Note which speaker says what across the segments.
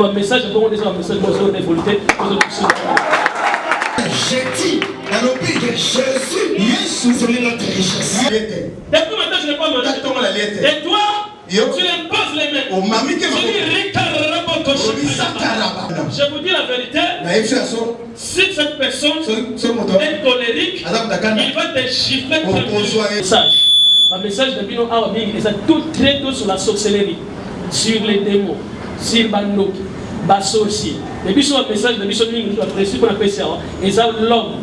Speaker 1: Le message est bon, on est un message de révolté.
Speaker 2: J'ai dit, que Jésus, c'est notre richesse.
Speaker 1: Depuis maintenant, je n'ai pas mangé. Et toi, tu imposes les mains. Je vous dis la vérité. Si cette personne est colérique, il va te chiffrer. Le message de Bino Awabing est tout très tôt sur la sorcellerie, sur les démons, sur Bandok, Bassorcier. Et puis sur le message de Bishop Ning, le principe qu'on appelle ça, et ça l'homme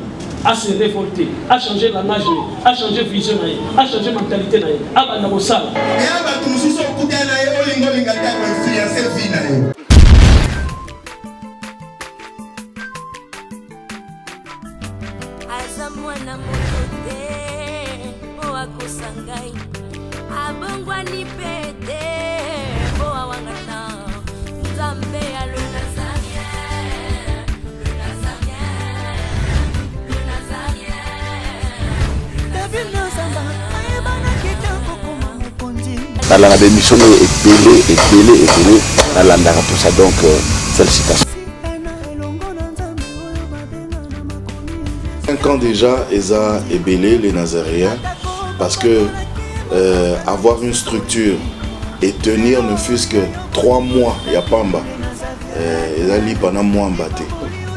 Speaker 1: à se révolter, à changer la magie, à changer vision, à changer mentalité, à Banabosala.
Speaker 3: Dans la démission est belé, dans l'andara pour ça donc félicitations. 5 ans déjà, Eza est belé les Nazaréens parce que avoir une structure et tenir ne fût-ce que 3 mois, il y a Pamba, Eza li pendant moi mbaté.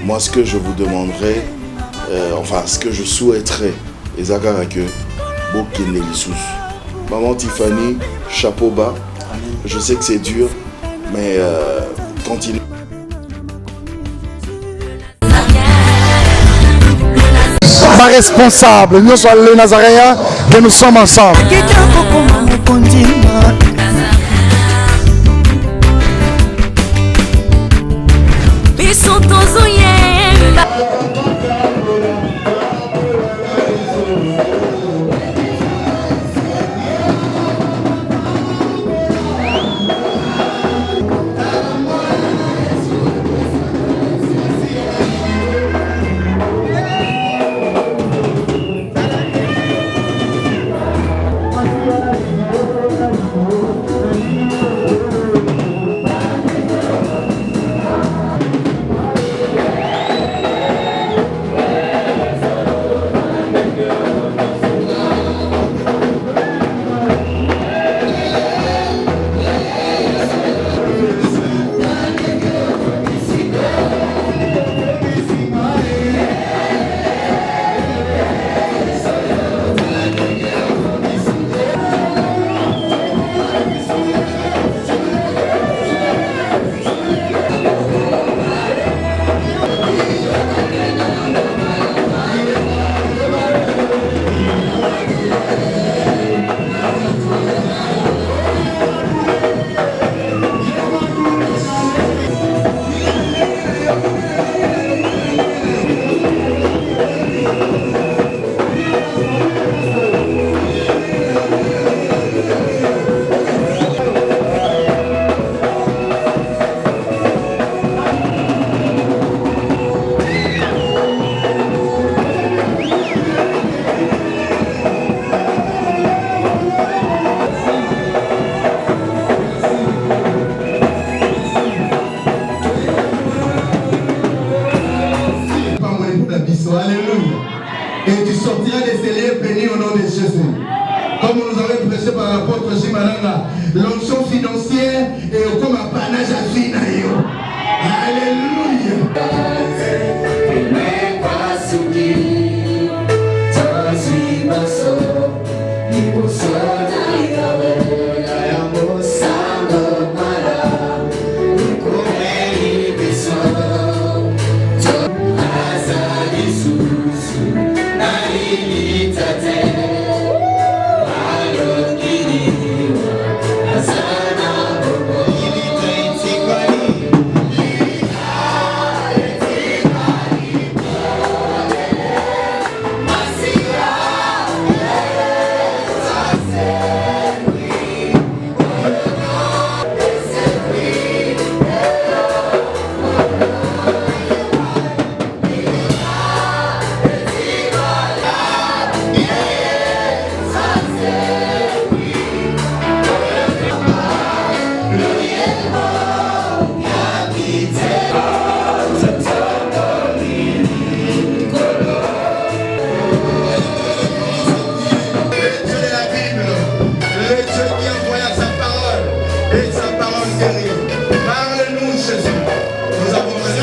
Speaker 3: Moi ce que je vous demanderais, enfin ce que je souhaiterais, Eza que Bokine Lissous. Maman Tiffany, chapeau bas. Je sais que c'est dur, mais continue.
Speaker 4: Pas responsable, nous sommes les Nazaréens, que nous sommes ensemble.
Speaker 2: Et tu sortiras de ces lieux bénis au nom de Jésus. Comme nous avons prêché par l'apôtre Jimaranga, l'onction financière est comme un panache à vie. Alléluia. guérir. Parle-nous, Jésus. Nous avons besoin de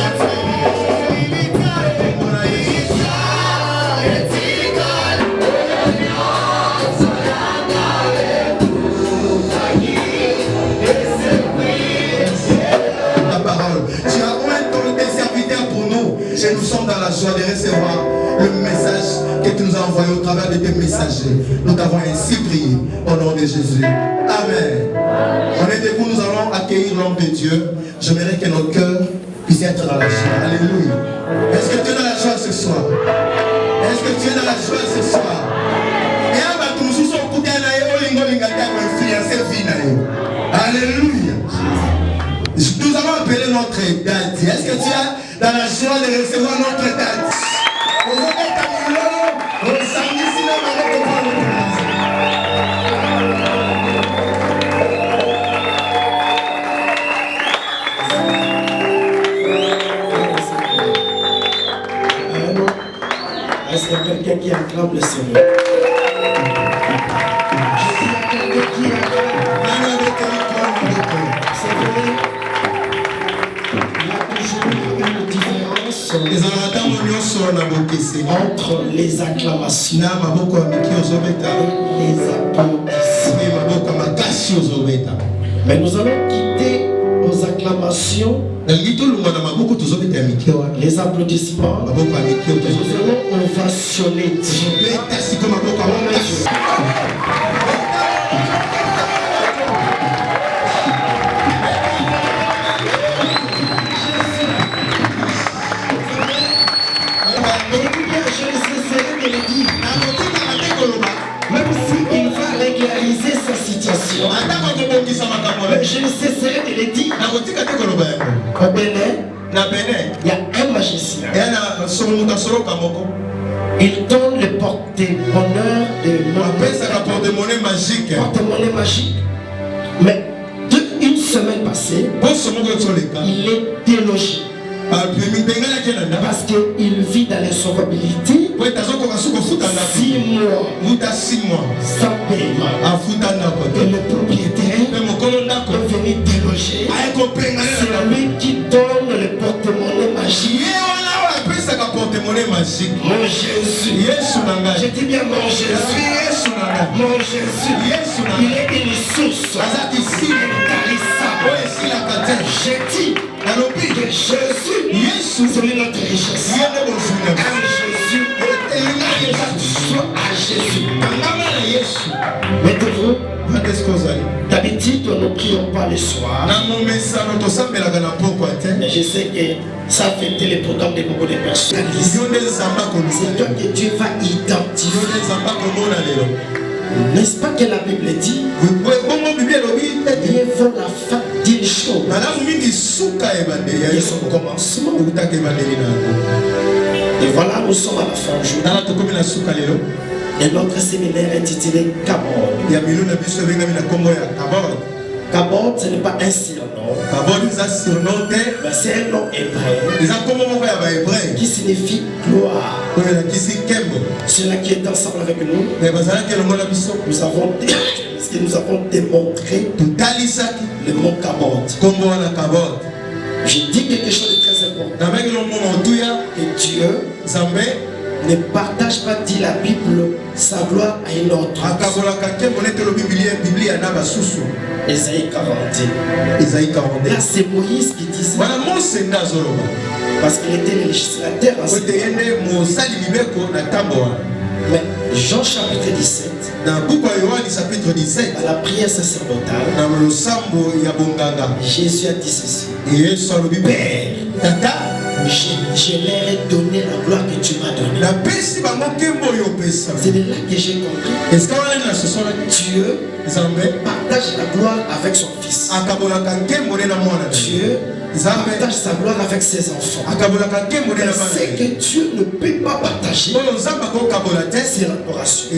Speaker 2: la parole. Tu as oint ton serviteur pour nous et nous sommes dans la joie de recevoir le message que tu nous as envoyé au travers de tes messagers. Nous t'avons ainsi prié au nom de Jésus. Amen. On est debout, nous allons accueillir l'homme de Dieu. J'aimerais que notre cœur puisse être dans la joie. Alléluia. Est-ce que tu es dans la joie ce soir? Est-ce que tu es dans la joie ce soir? Alléluia. Nous allons appeler notre date. Est-ce que tu es dans la joie de recevoir notre date?
Speaker 5: Est-ce qu'il y a quelqu'un qui acclame le Seigneur? Entre les acclamations et les applaudissements. Mais nous allons quitter aux acclamations, les applaudissements. Nous allons ovationner Dieu. Même s'il va régulariser sa situation, je ne cesserai de le dire. Au Bénin, il y a un magicien. Il donne le porte-bonheur de porte-monnaie magique. Porte-monnaie magique. Mais une semaine passée, il est délogé. Parce qu'il vit dans l'insolvabilité 6 mois sans paiement. Et le propriétaire est venu déloger. C'est lui qui donne le porte-monnaie magique. Mon Jésus, je dis bien mon Jésus, mon Jésus, il est une source intarissable. J'ai dit que Jésus, c'est notre richesse. Jésus, soit à Jésus. Mettez-vous. D'habitude, nous ne prions pas le soir. Mais je sais que ça affecte les programmes de beaucoup de personnes. C'est toi que Dieu va identifier. N'est-ce pas que la Bible dit Dieu vaut la fin d'une chose et son commencement. Et voilà, nous sommes à la fin du jour. Et notre séminaire est intitulé Kabod. Kabod, ce n'est pas un surnom. Mais c'est un nom hébreu qui signifie gloire. Ceux-là qui est ensemble avec nous, nous avons démontré le mot Kabod. Je dis quelque chose de très important. Et Dieu ne partage pas, dit la Bible, sa gloire à une autre. Ésaïe 40. Là, c'est Moïse qui dit ça. Parce qu'il était le législateur. Mais Jean chapitre 17, à la prière sacerdotale, Jésus a dit ceci. Père, je leur ai donné la gloire que tu m'as donnée. C'est de là que j'ai compris. Dieu partage la gloire avec son fils. Dieu partage sa gloire avec ses enfants. C'est que Dieu ne peut pas partager, c'est l'adoration.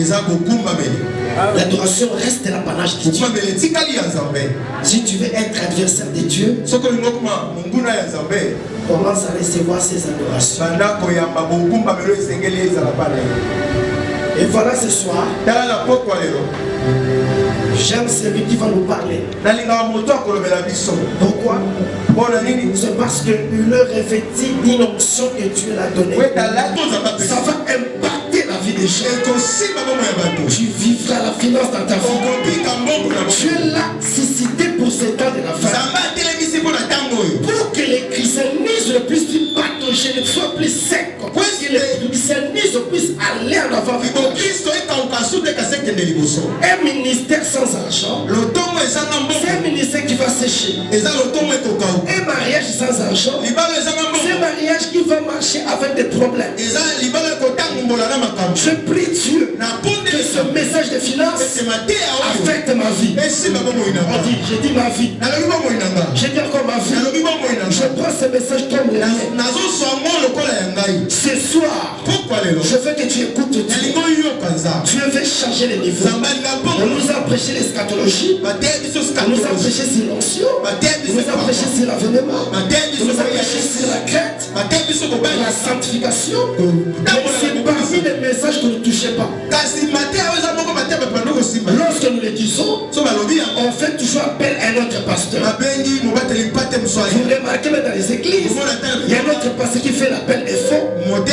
Speaker 5: L'adoration reste l'apanage de Dieu. Si tu veux être adversaire de Dieu, commence à recevoir ses adorations. Et voilà ce soir, J'aime celui qui va nous parler. Pourquoi? C'est parce que le revêtit d'une onction que Dieu l'a donnée. Ça va impacter la vie des gens. Tu vivras la finance dans ta vie. Dieu l'a suscité pour ce temps de la fin. Pour que les christianismes ne puissent plus pathogènes, soient plus secs. Pour que les christianismes puissent aller en avant. Un ministère sans argent, c'est un ministère qui va sécher. Un mariage sans argent, c'est un mariage qui va marcher avec des problèmes. Je prie Dieu que ce message de finance affecte ma vie. On dit, j'ai dit ma vie. J'ai dit encore ma vie. Je prends ce message comme le mien. Ce soir, je veux que tu écoutes Dieu. Dieu veut changer les niveaux. On nous a prêché l'eschatologie. On nous a prêché silencieux. On nous a prêché sur l'avènement. On nous a prêché sur la crête. La sanctification. Mais c'est parmi les messages que nous ne touchons pas. Lorsque nous le disons, on fait toujours appel à un autre pasteur. Vous remarquez même dans les églises, il y a un autre pasteur qui fait l'appel des faux. Pourquoi?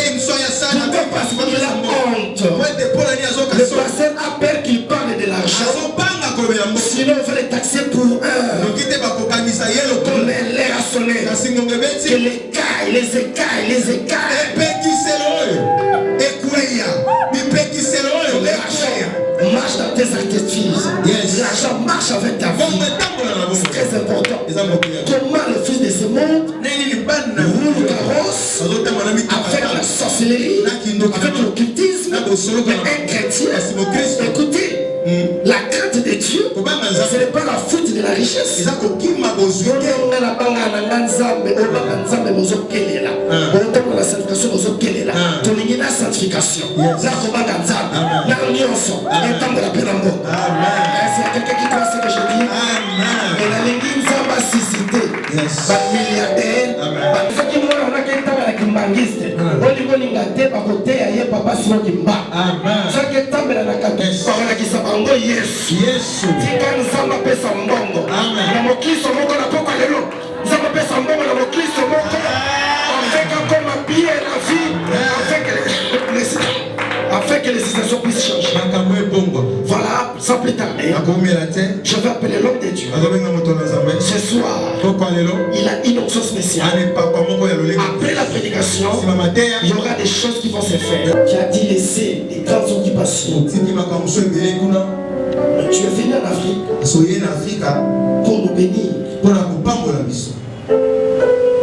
Speaker 5: Parce qu'il a honte. Le pasteur a peur qu'il parle de l'argent. Sinon on va les taxer pour l'air à sonner. Que les écailles. Marche dans tes artifices. L'argent marche avec ta vie. C'est très important. Comment le fils de ce monde roule carrosse avec la sorcellerie, avec l'occultisme, mais un chrétien. Écoutez, la crainte de Dieu, ce n'est pas la faute de la richesse. C'est quelqu'un qui croit ce que je dis. Et la ligne va susciter. Milliardaire. Afin que les situations puissent changer. Voilà, sans plus tarder, je vais appeler l'homme de Dieu. Ce soir, il a une onction spéciale. Après la prédication, il y aura des choses qui vont se faire. Tu as dit laisser des grandes occupations. Tu es venu en Afrique pour nous bénir.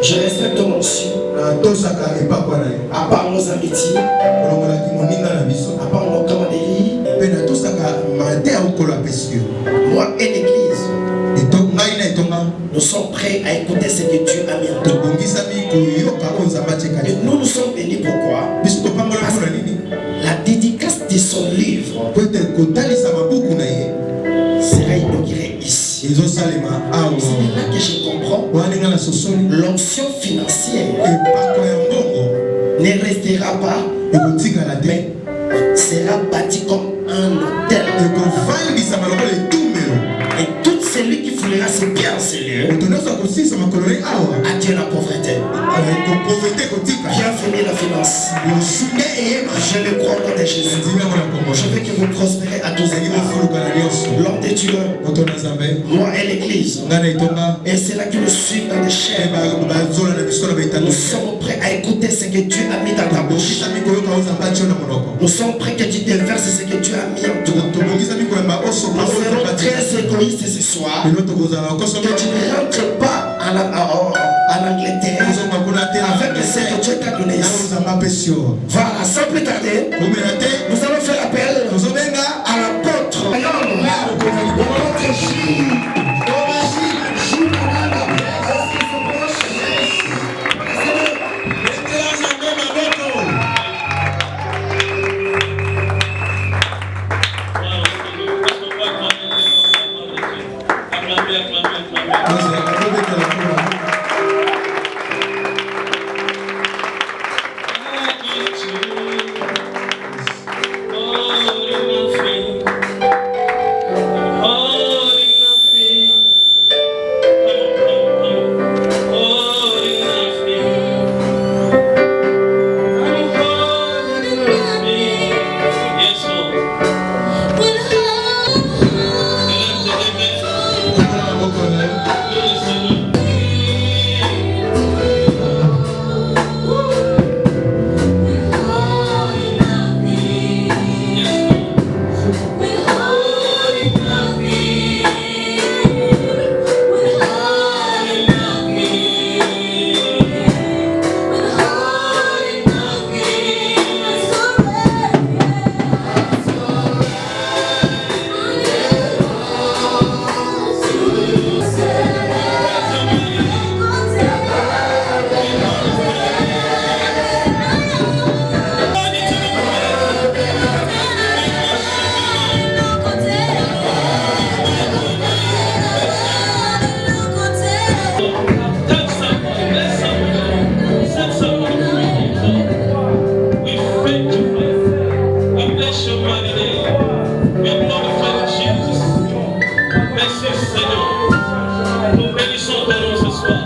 Speaker 5: Je respecte ton onction. À part nos amitiés, à part nos camaraderies, moi et l'église, nous sommes prêts à écouter ce que Dieu a mis en nous. Et nous sommes bénis pourquoi? Parce que la dédicace de son livre sera inaugurée ici. C'est là que je comprends l'onction financière ne restera pas, mais sera bâti comme un hôtel. Et tout celui qui foulera ses biens en ce lieu attire la pauvreté. Bienvenue la finance. Je le crois au nom de Jésus. Je veux que vous prospérez à tous égards. L'homme de Dieu, moi et l'église, et c'est là que nous suivons dans les chaînes. Nous sommes prêts à écouter ce que Dieu a mis dans ta bouche. Nous sommes prêts que tu déverses ce que Dieu a mis en toi. Nous serons très égoïstes ce soir. Que tu ne rentres pas en Angleterre avec ce que Dieu t'a donné ici. Voilà, sans plus tarder, nous allons faire appel à l'apôtre.
Speaker 1: Oh bénissons ton nom ce soir.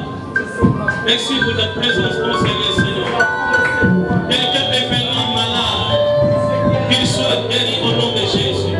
Speaker 1: Merci pour ta présence, mon Seigneur. Quelqu'un est venu malade, qu'il soit guéri au nom de Jésus.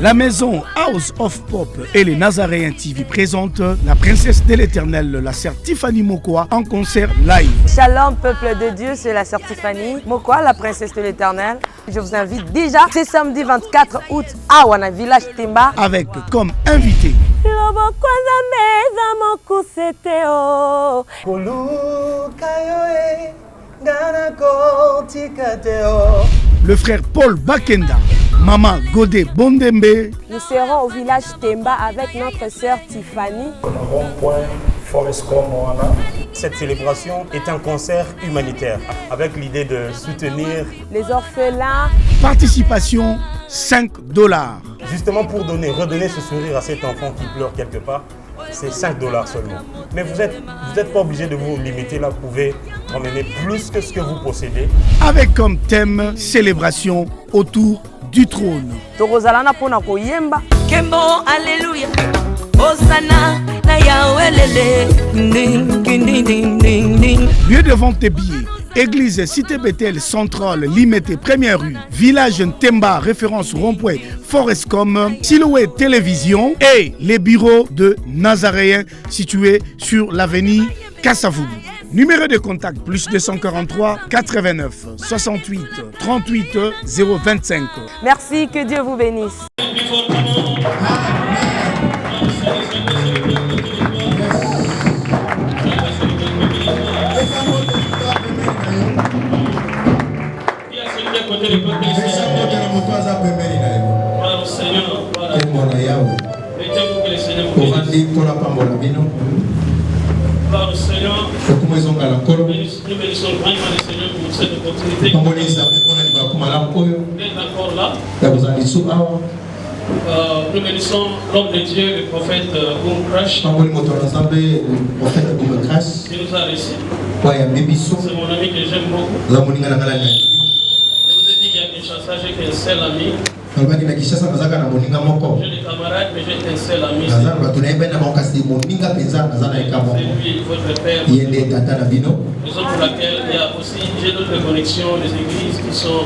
Speaker 4: La maison House of Pop et les Nazaréens TV présentent la princesse de l'éternel, la sœur Tiffany Mokwa, en concert live.
Speaker 6: Shalom peuple de Dieu, c'est la sœur Tiffany Mokwa, la princesse de l'éternel. Je vous invite déjà, c'est samedi 24 août à Wana Village Temba.
Speaker 4: Avec comme invité le frère Paul Bakenda, Maman Godé Bondembe.
Speaker 6: Nous serons au village Temba avec notre sœur Tiffany.
Speaker 7: Cette célébration est un concert humanitaire avec l'idée de soutenir
Speaker 6: les orphelins.
Speaker 4: Participation $5.
Speaker 7: Justement pour redonner ce sourire à cet enfant qui pleure quelque part. C'est $5 seulement. Mais vous êtes pas obligé de vous limiter là, vous pouvez emmener plus que ce que vous possédez.
Speaker 4: Avec comme thème célébration autour du trône.
Speaker 8: Kembo, alléluia, Hosanna, na Yahweh lele, ding ding ding ding ding.
Speaker 4: Lieu de vente des billets. Église Cité Bethel Centrale, Limité, Première rue, Village Temba, référence rond-point Forescom, Silhouette Télévision et les bureaux de Nazaréens situés sur l'avenue Kassavoulou. Numéro de contact plus 243 89 68 38 025.
Speaker 6: Merci, que Dieu vous bénisse.
Speaker 1: Nous bénissons vraiment le Seigneur pour cette l'opportunité d'être encore là. Nous bénissons l'homme de Dieu, le prophète Boumkrash, qui nous a reçus. C'est mon ami que j'aime beaucoup. Je vous ai dit qu'il y a Kinshasa, j'ai qu'un seul ami. J'ai des camarades, mais j'ai un seul ami. C'est lui, votre père. Raison pour laquelle il y a aussi, j'ai d'autres connexions, des églises qui sont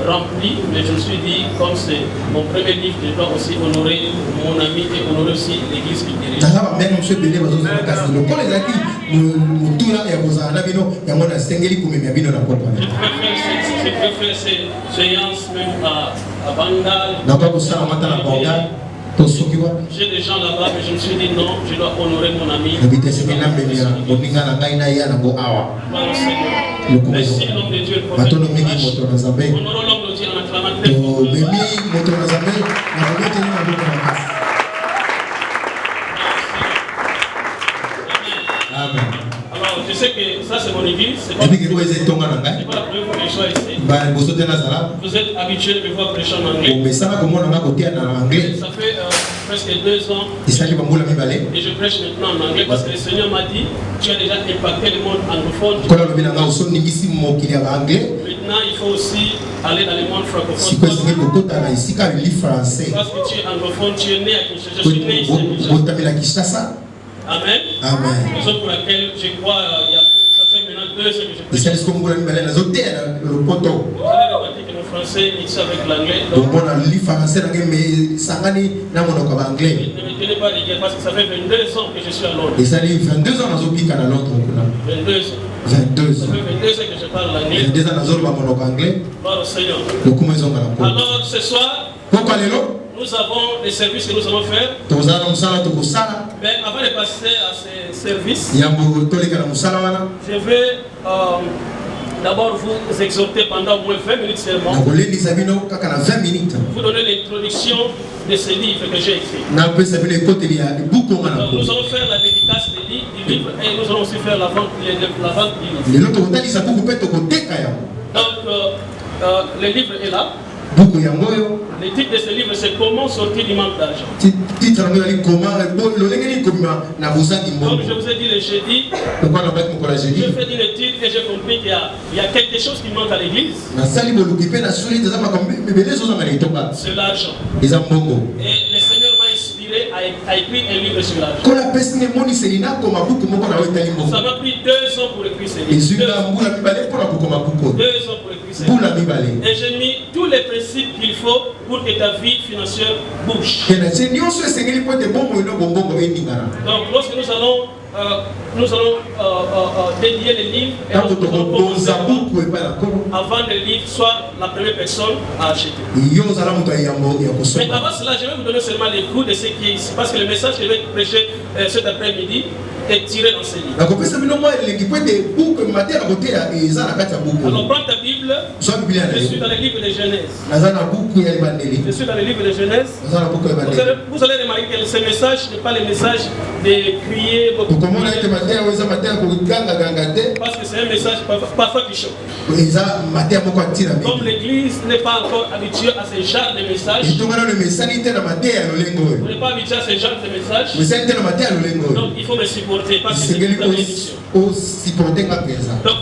Speaker 1: remplies, mais je me suis dit, comme c'est mon premier livre, je dois aussi honorer mon ami et honorer aussi l'église qui dirige. Je préfère ces séances même à Bangal. J'ai des gens là-bas, mais je me suis dit non, je dois honorer mon ami. Merci l'homme de Dieu, le prophète. Honorons l'homme de Dieu en acclamant très fort. Amen. Alors, je sais que ça c'est mon église, c'est pas la première fois que je sois ici. Vous êtes habitués de me voir prêcher en anglais. Ça fait presque 2 ans et je prêche maintenant en anglais parce que le Seigneur m'a dit tu as déjà impacté le monde anglophone. Maintenant il faut aussi aller dans le monde francophone. Parce que tu es anglophone, tu es né à Kinshasa, je suis né ici à Kinshasa. Amen. Amen. Raison pour laquelle je crois ça fait maintenant 2 ans que je prêche. Vous allez remarquer que le français mixé avec l'anglais. Ne me tenez pas rigueur parce que ça fait 22 ans que je suis à Londres. 22 ans. 22 ans. Ça fait 22 ans que je parle l'anglais. Gloire au Seigneur. Alors ce soir, nous avons des services que nous allons faire. Mais avant de passer à ces services, je vais d'abord vous exhorter pendant au moins 20 minutes seulement. Vous donner l'introduction de ce livre que j'ai écrit. Nous allons faire la dédicace du livre et nous allons aussi faire la vente du livre. Donc, le livre est là. Le titre de ce livre c'est Comment sortir du manque d'argent. Comme je vous ai dit le jeudi, j'ai fait une étude et j'ai compris qu'il y a quelque chose qui manque à l'église. C'est l'argent. Et le Seigneur m'a inspiré à écrire un livre sur l'argent. Ça m'a pris 2 ans pour écrire ce livre. 2 ans pour écrire ce livre. Et j'ai mis tous les principes qu'il faut pour que ta vie financière bouge. Donc lorsque nous allons dédier les livres et avant que le livre soit la première personne à acheter. Mais avant cela, je vais vous donner seulement les coups de ce qui est ici. Parce que le message que je vais prêcher cet après-midi est tiré dans ce livre. Alors prends ta Bible. Je suis dans le livre de Genèse. Je suis dans le livre de Genèse. Vous allez remarquer que ce message n'est pas le message de crier beaucoup. Parce que c'est un message parfois qui choque. Comme l'église n'est pas encore habituée à ce genre de message. On n'est pas habitué à ce genre de message. Donc il faut me supporter parce que c'est une bénédiction. Donc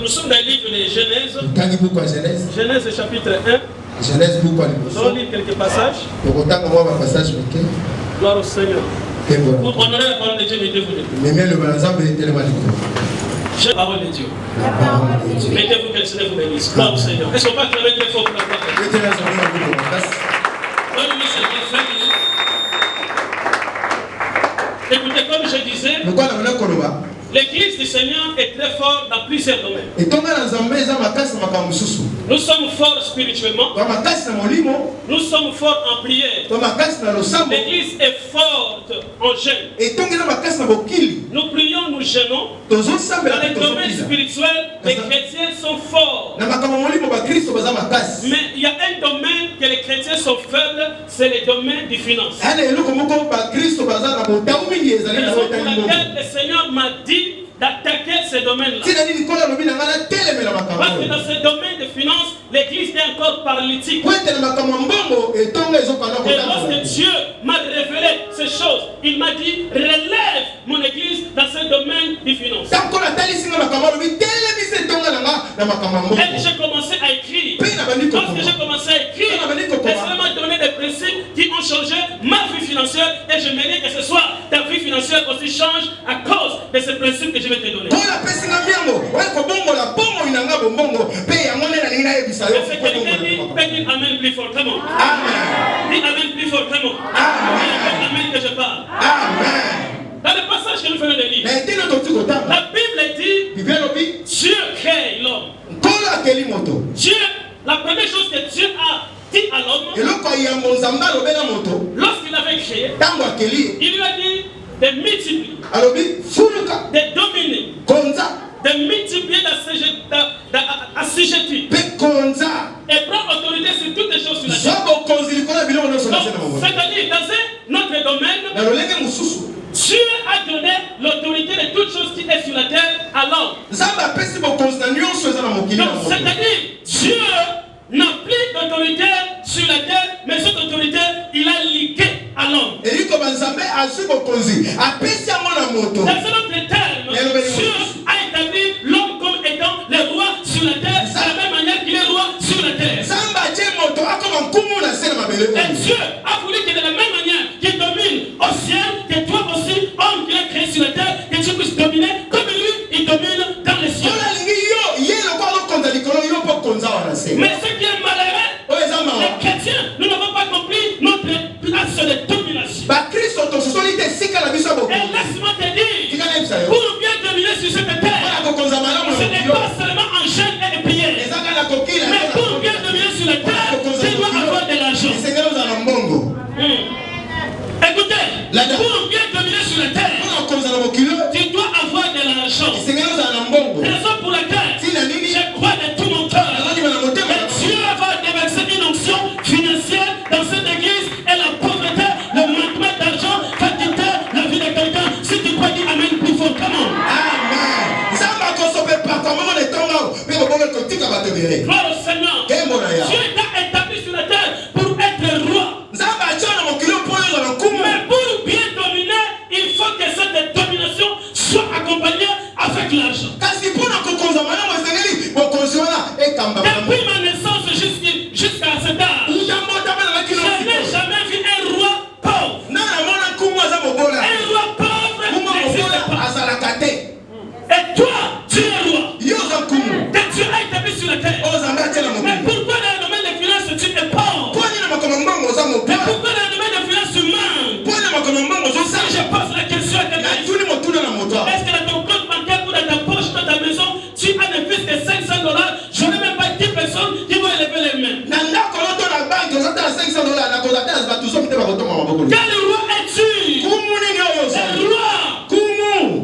Speaker 1: nous sommes dans le livre de Genèse. Genèse chapitre 1. Nous allons lire quelques passages. Gloire au Seigneur. Pour honorer la parole de Dieu, mettez-vous debout. La parole de Dieu. Mettez-vous que le Seigneur vous bénisse. Gloire au Seigneur. Est-ce qu'on va acclamer très fort pour la parole de Dieu? Donne-moi seulement 20 minutes. Écoutez, comme je disais, l'église du Seigneur est très forte dans plusieurs domaines. Nous sommes forts spirituellement. Nous sommes forts en prière. L'église est forte en jeûne. Nous prions, nous jeûnons. Dans les domaines spirituels, les chrétiens sont forts. Mais il y a un domaine que les chrétiens sont faibles, c'est le domaine du finance. C'est pour laquelle le Seigneur m'a dit d'attaquer ces domaines-là. Parce que dans ce domaine de finances, l'église est encore paralytique. Et lorsque Dieu m'a révélé ces choses, il m'a dit, relève mon église dans ce domaine des finances. Et j'ai commencé à écrire. Lorsque j'ai commencé à écrire, ça m'a donné des principes qui ont changé ma vie financière. Et je mérite que ce soit ta vie financière aussi change à cause de ces principes que je vais te donner. Est-ce que quelqu'un dit Amen plus fort? Comment? Dis Amen plus fort. Comment? Amen que je parle. Dans le passage que nous venons de lire, la Bible dit Dieu crée l'homme. Dieu, la première chose que Dieu a dit à l'homme, lorsqu'il avait créé, il lui a dit de multiplier, de dominer, de multiplier, d'assujettir et prendre autorité sur toutes les choses sur la terre. C'est-à-dire, dans notre domaine, Dieu a donné l'autorité de toutes choses qui est sur la terre à l'homme. C'est-à-dire, Dieu n'a plus d'autorité sur la terre, mais cette autorité, il a ligué à l'homme. Dans un autre terme, Dieu a établi l'homme comme étant le roi sur la terre, de la même manière qu'il est roi sur la terre. Et Dieu a voulu que de la même manière qu'il domine au ciel, que toi aussi, homme qu'il a créé sur la terre, que tu puisses dominer comme lui, il domine dans les cieux. Mais ce qui est malheureux, les chrétiens, nous n'avons pas compris notre place de domination. Et laisse-moi te dire, pour bien dominer sur cette terre, ce n'est pas seulement en jeûne et prière, mais pour bien dominer sur la terre, tu dois avoir de l'argent. Écoutez, pour bien dominer sur la terre, tu dois avoir de l'argent. Raison pour laquelle je crois de tout mon cœur que Dieu va déverser une onction financière dans cette église et la pauvreté, le manquement d'argent va quitter la vie de quelqu'un. Si tu crois, dis Amen plus fort. Comment? Amen. Gloire au Seigneur. Dieu t'a établi sur la terre pour être roi. Mais pour bien dominer, il faut que cette domination soit accompagnée avec l'argent. Depuis ma naissance jusqu'à cet âge, je n'ai jamais vu un roi pauvre. Un roi pauvre n'existe pas. Et toi, tu es roi. Que Dieu a établi sur la terre. Mais pourquoi dans le domaine des finances tu es pauvre? Mais pourquoi dans le domaine des finances tu manques? Si je pose la question à quelqu'un, est-ce que dans ton compte bancaire ou dans ta poche, dans ta maison, tu as ne plus que $500? Je n'ai même pas 10 personnes qui vont élever les mains. Quel roi es-tu? Le roi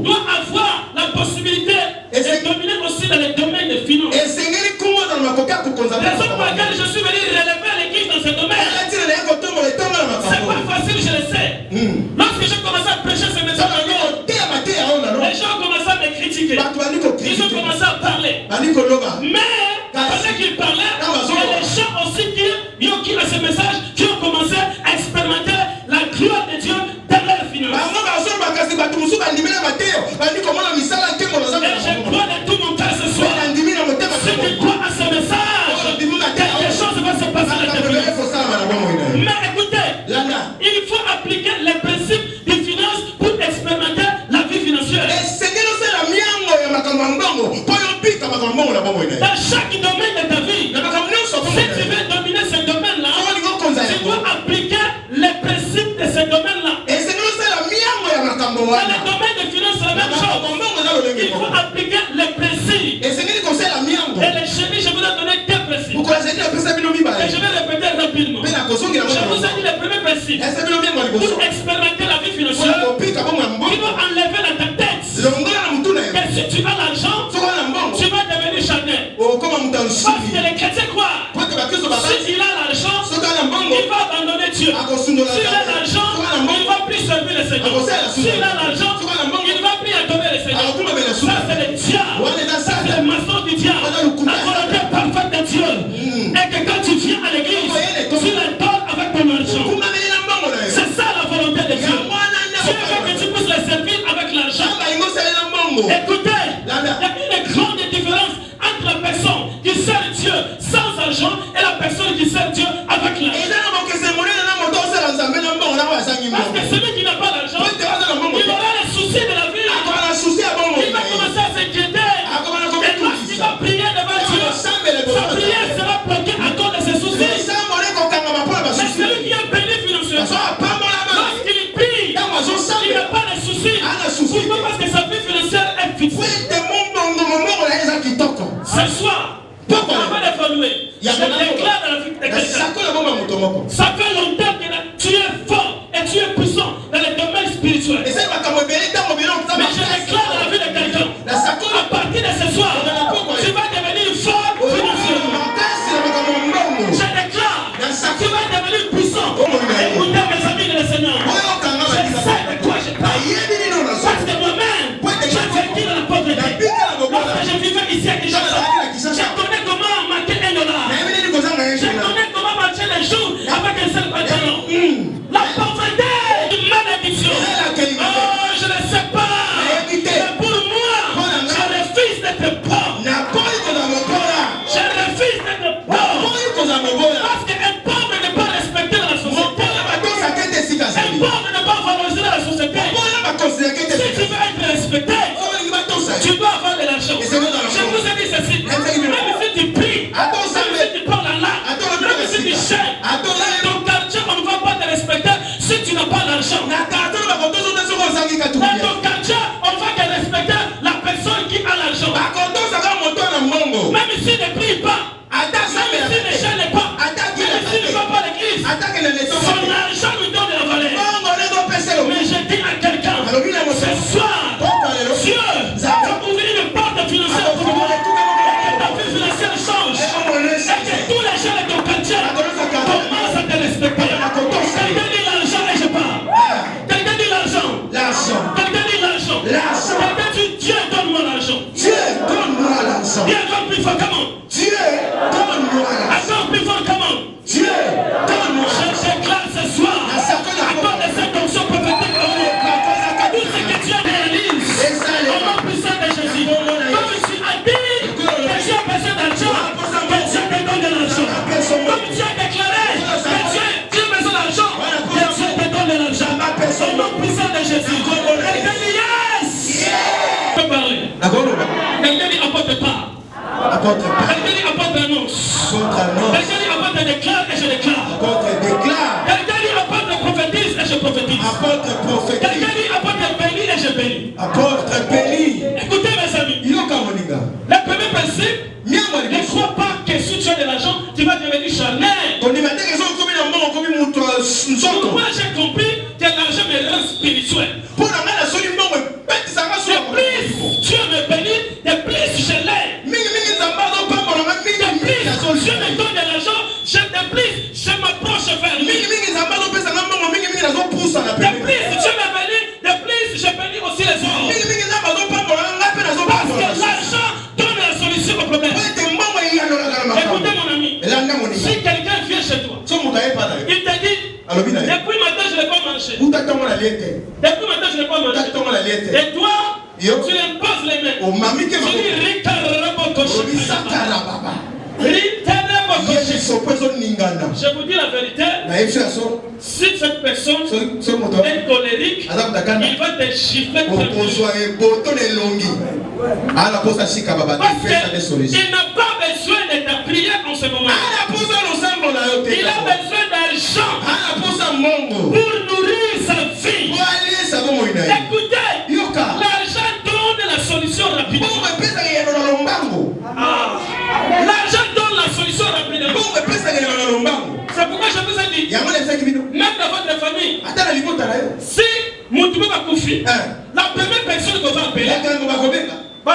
Speaker 1: doit avoir la possibilité de dominer aussi dans les domaines des finances. Raison pour laquelle je suis venu relever l'église dans ce domaine. C'est pas facile, je le sais. Lorsque j'ai commencé à prêcher ce message, les gens ont commencé à me critiquer. Ils ont commencé à parler. Mais pendant qu'ils parlaient, il y a des gens aussi qui ont à ce message, qui ont commencé à expérimenter la gloire de Dieu dans leurs finances. Et je crois de tout mon cœur ce soir. Si tu crois à ce message, quelque chose va se passer dans tes finances. Mais écoutez, il faut appliquer les principes des finances pour expérimenter la vie financière. Dans chaque domaine de ta vie, si tu veux dominer ce domaine-là, tu dois appliquer les principes de ce domaine-là. Dans le domaine des finances, c'est la même chose. Il faut appliquer les principes. Et les chéris, je vous ai donné 4 principes. Et je vais répéter rapidement. Je vous ai dit le premier principe. Pour expérimenter la vie financière, tu dois enlever dans ta tête que si tu as l'argent, tu vas devenir charnel. Parce que les chrétiens croient, s'il a l'argent, il va abandonner Dieu. S'il a l'argent, il ne va plus servir le Seigneur. S'il a l'argent, il ne va plus adorer le Seigneur. Ça l'argent et la personne qui sert Dieu avec l'argent. Parce que celui qui n'a pas l'argent, il aura les soucis de la vie. Il va commencer à s'inquiéter. Et lorsqu'il va prier devant Dieu, sa prière sera bloquée à cause de ses soucis. Mais celui qui est béni financièrement, lorsqu'il prie, il n'a pas de soucis. Pourquoi? Parce que sa vie financière est fixée. Ce soir, avant d'évoluer, je déclare dans la vie de quelqu'un. Ça fait longtemps que tu es fort et tu es puissant dans les domaines spirituels. Mais je déclare dans la vie de quelqu'un. À partir de ce soir, tu vas devenir fort financièrement. Je déclare, tu vas devenir puissant. Écoutez mes amis de le Seigneur. Je sais de quoi je parle. Parce que moi-même, j'ai vécu dans la pauvreté. Lorsque je vivais ici à Kinshasa, je connais comment marquer $1. Je connais comment marcher les jours avec un seul pantalon. La pauvreté, une malédiction. Oh, je ne sais pas. Mais pour moi, je refuse d'être pauvre. Je refuse d'être pauvre. Parce qu'un pauvre n'est pas respecté dans la société. Un pauvre n'est pas valorisé dans la société. Si tu veux être respecté, tu dois avoir de l'argent. Je vous ai dit ceci. Même si tu pries, même si tu parles en langue, même si tu chèques, ton quartier, on ne va pas te respecter si tu n'as pas l'argent. Dans ton quartier, on va te respecter la personne qui a l'argent. Même s'il ne prie pas, même s'il ne chèque pas, même s'il ne va pas à l'église, son argent lui donne de la valeur. Mais je dis à quelqu'un, ce soir, Dieu va ouvrir une porte financière pour toi. Et que ta vie financière change. Et que tous les gens de ton quartier commencent à te respecter. Quelqu'un dit l'argent et je parle. Quelqu'un dit l'argent. Quelqu'un dit l'argent. Quelqu'un dit Dieu donne-moi l'argent. Dieu donne plus fort, comment? Attends plus fort, comment? Je déclare ce soir, à cause de cette onction prophétique, tout ce que Dieu réalise, au nom puissant de Jésus, comme tu as dit, que Dieu a besoin d'argent, que Dieu te donne de l'argent. Comme tu as déclaré, que Dieu a besoin d'argent, que Dieu te donne de l'argent. Au nom puissant de Jésus. Quelqu'un dit yes! Je peux parler. Quelqu'un dit apporte pas. Quelqu'un dit apporte annonce. Quelqu'un dit apporte déclare et je déclare. Quelqu'un dit apporte prophétise et je prophétise. Quelqu'un dit apporte béni et je bénis. Écoutez mes amis. Le premier principe, ne crois pas que si tu as de l'argent, tu vas devenir charnel. Moi j'ai compris que l'argent me rend spirituel. De plus Dieu me bénit, de plus je l'aime. De plus Dieu me donne de l'argent, de plus je m'approche vers lui. De plus Dieu me bénit, de plus je bénis aussi les autres. Parce que l'argent donne la solution au problème. Écoutez mon ami, si quelqu'un vient chez toi, il te dit, depuis matin je n'ai pas mangé. Depuis matin je n'ai pas mangé. Et toi, tu l'imposes les mains. Tu dis je vous dis la vérité, si cette personne est colérique, il va te gifler. Parce qu'il n'a pas besoin de ta prière en ce moment. Il a besoin d'argent pour nourrir sa vie. Écoutez, l'argent donne la solution rapidement. L'argent donne la solution rapidement. C'est pourquoi je vous ai dit, même dans votre famille, si Moutoubou va confier, la première personne qu'on va appeler, on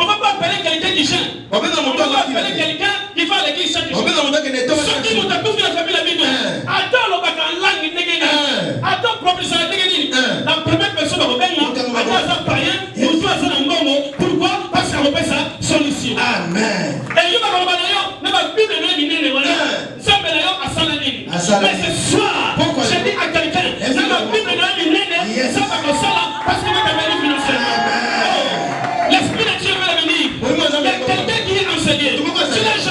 Speaker 1: va pas appeler quelqu'un qui gêne. On va appeler quelqu'un qui va à l'église chaque jour. Surtout nous t'as confié la famille la vie. Attends le bac en langue négénie. Attends propriétaire négénie. La première personne va revenir. Attends ça païen. Nous sommes ça dans le pourquoi? Parce qu'on repère sa solution. Amen. Et il va revenir d'ailleurs. Même la Bible n'est pas minée. Ça me d'ailleurs à Salanine. Mais ce soir, j'ai dit à quelqu'un. Même la Bible n'est pas minée. Ça va comme ça là. Parce qu'il va devenir financièrement. L'esprit de Dieu va venir. Il y a quelqu'un qui est enseigné. Tu l'as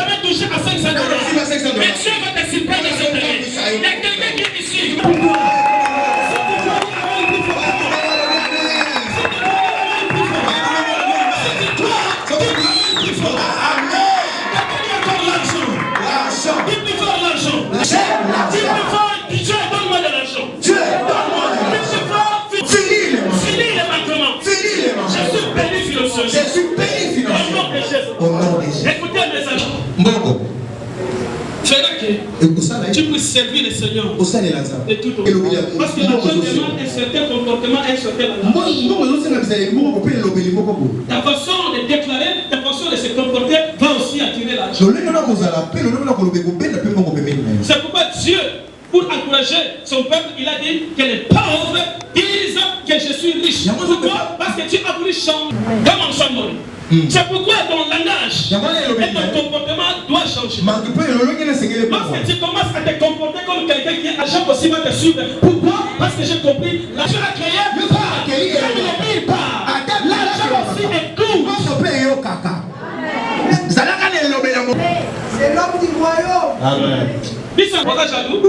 Speaker 1: tu puisses servir le Seigneur de tout ton cœur. Parce que la foi demande un certain comportement, un certain langage. Ta façon de déclarer, ta façon de se comporter va aussi attirer l'argent. C'est pourquoi Dieu, pour encourager son peuple, il a dit que les pauvres disent que je suis riche. Pourquoi? Parce que tu as voulu changer comme un chambre. C'est pourquoi ton langage et ton comportement doit changer. Lorsque tu commences à te comporter comme quelqu'un qui est argent aussi va te suivre. Pourquoi? Parce que j'ai compris, l'argent a créé part. L'argent aussi est court.
Speaker 5: C'est l'homme du royaume.
Speaker 1: Amen. Ils sont pas jaloux.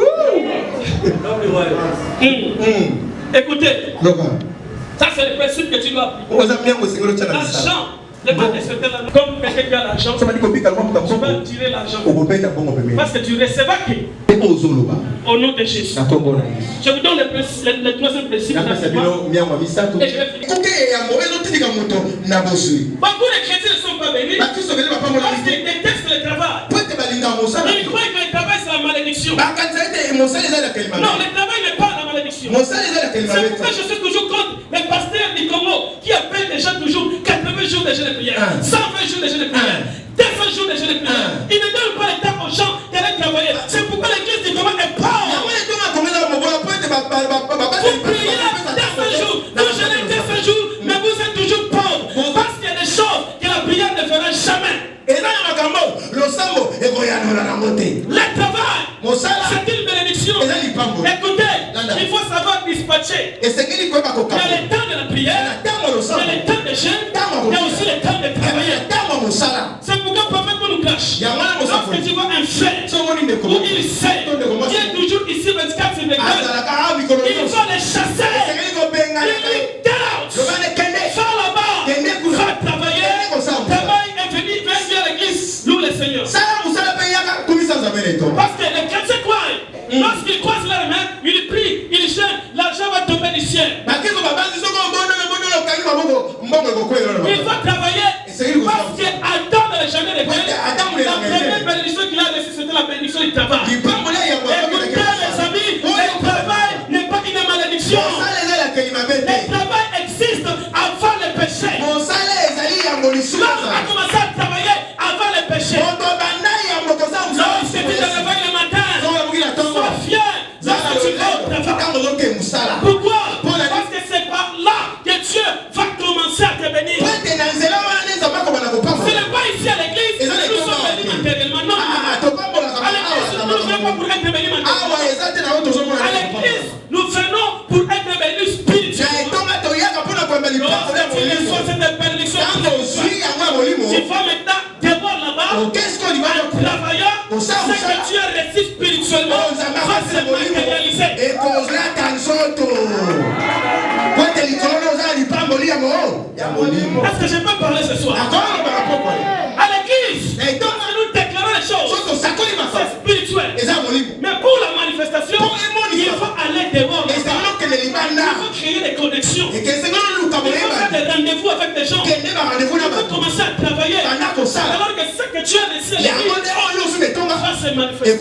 Speaker 1: L'homme du royaume. Écoutez, ça c'est le principe que tu dois appliquer. L'argent. Comme quelqu'un qui a l'argent, tu vas tirer l'argent. Parce que tu recevras que au nom de Jésus. Je vous donne le troisième principe. Et je vais finir. Beaucoup de chrétiens ne sont pas bénis parce qu'ils détestent le travail. Ils croient que le travail c'est la malédiction. Non, le travail n'est pas la malédiction. C'est pourquoi je suis toujours contre les pasteurs du Congo qui appellent les gens toujours 80 jours de jeûne de prière, 120 jours de jeûne de prière, 200 jours de jeûne de prière. Ils ne donnent pas le temps aux gens d'aller travailler. C'est pourquoi l'église du Congo est pauvre. Vous priez 200 jours, vous jeûnez 200 jours, mais vous êtes toujours pauvre. Parce qu'il y a des choses que la prière ne fera jamais. Le travail, c'est une bénédiction. Écoutez, il faut savoir dispatcher. Il y a le temps de la prière, il y a le temps de jeûne, il y a aussi le temps de travailler. C'est pourquoi le prophète nous cache. Lorsque tu vois un fait où il sait qu'il est toujours ici 24 sur 24, il faut les chasser. Il dit, get out, sors là-bas, va travailler. Travail est venu vers l'église, loue le Seigneur. Parce que les chrétiens croient, lorsqu'ils croisent leur main, ils prient, ils jeûnent, l'argent va tomber du ciel. Il faut travailler parce qu'Adam n'avait jamais réglé. La première bénédiction qu'il a reçue, c'était la bénédiction du travail. Écoutez les amis, le travail n'est pas une malédiction. Le travail existe avant le péché. L'homme a commencé à travailler avant le péché. Lorsque tu te réveilles le matin, sois fier lorsque tu vas au travail. Pourquoi? Parce que c'est par là que Dieu va commencer à te bénir. Ce n'est pas ici à l'église que nous sommes bénis matériellement. Non. À l'église, nous ne venons pas pour être bénis matériellement. À l'église, nous venons pour être bénis spirituellement. Lorsque tu reçois cette bénédiction, tu vas maintenant devoir là-bas, en travaillant, ce que tu as reçu spirituellement va se matérialiser. Est-ce que je peux parler ce soir? À l'église, nous déclarons les choses. C'est spirituel. Mais pour la manifestation, il faut aller dehors. Il faut créer des connexions. Il faut faire des rendez-vous avec des gens. Il faut commencer à travailler. Alors que ce que tu as laissé à l'église va se manifester.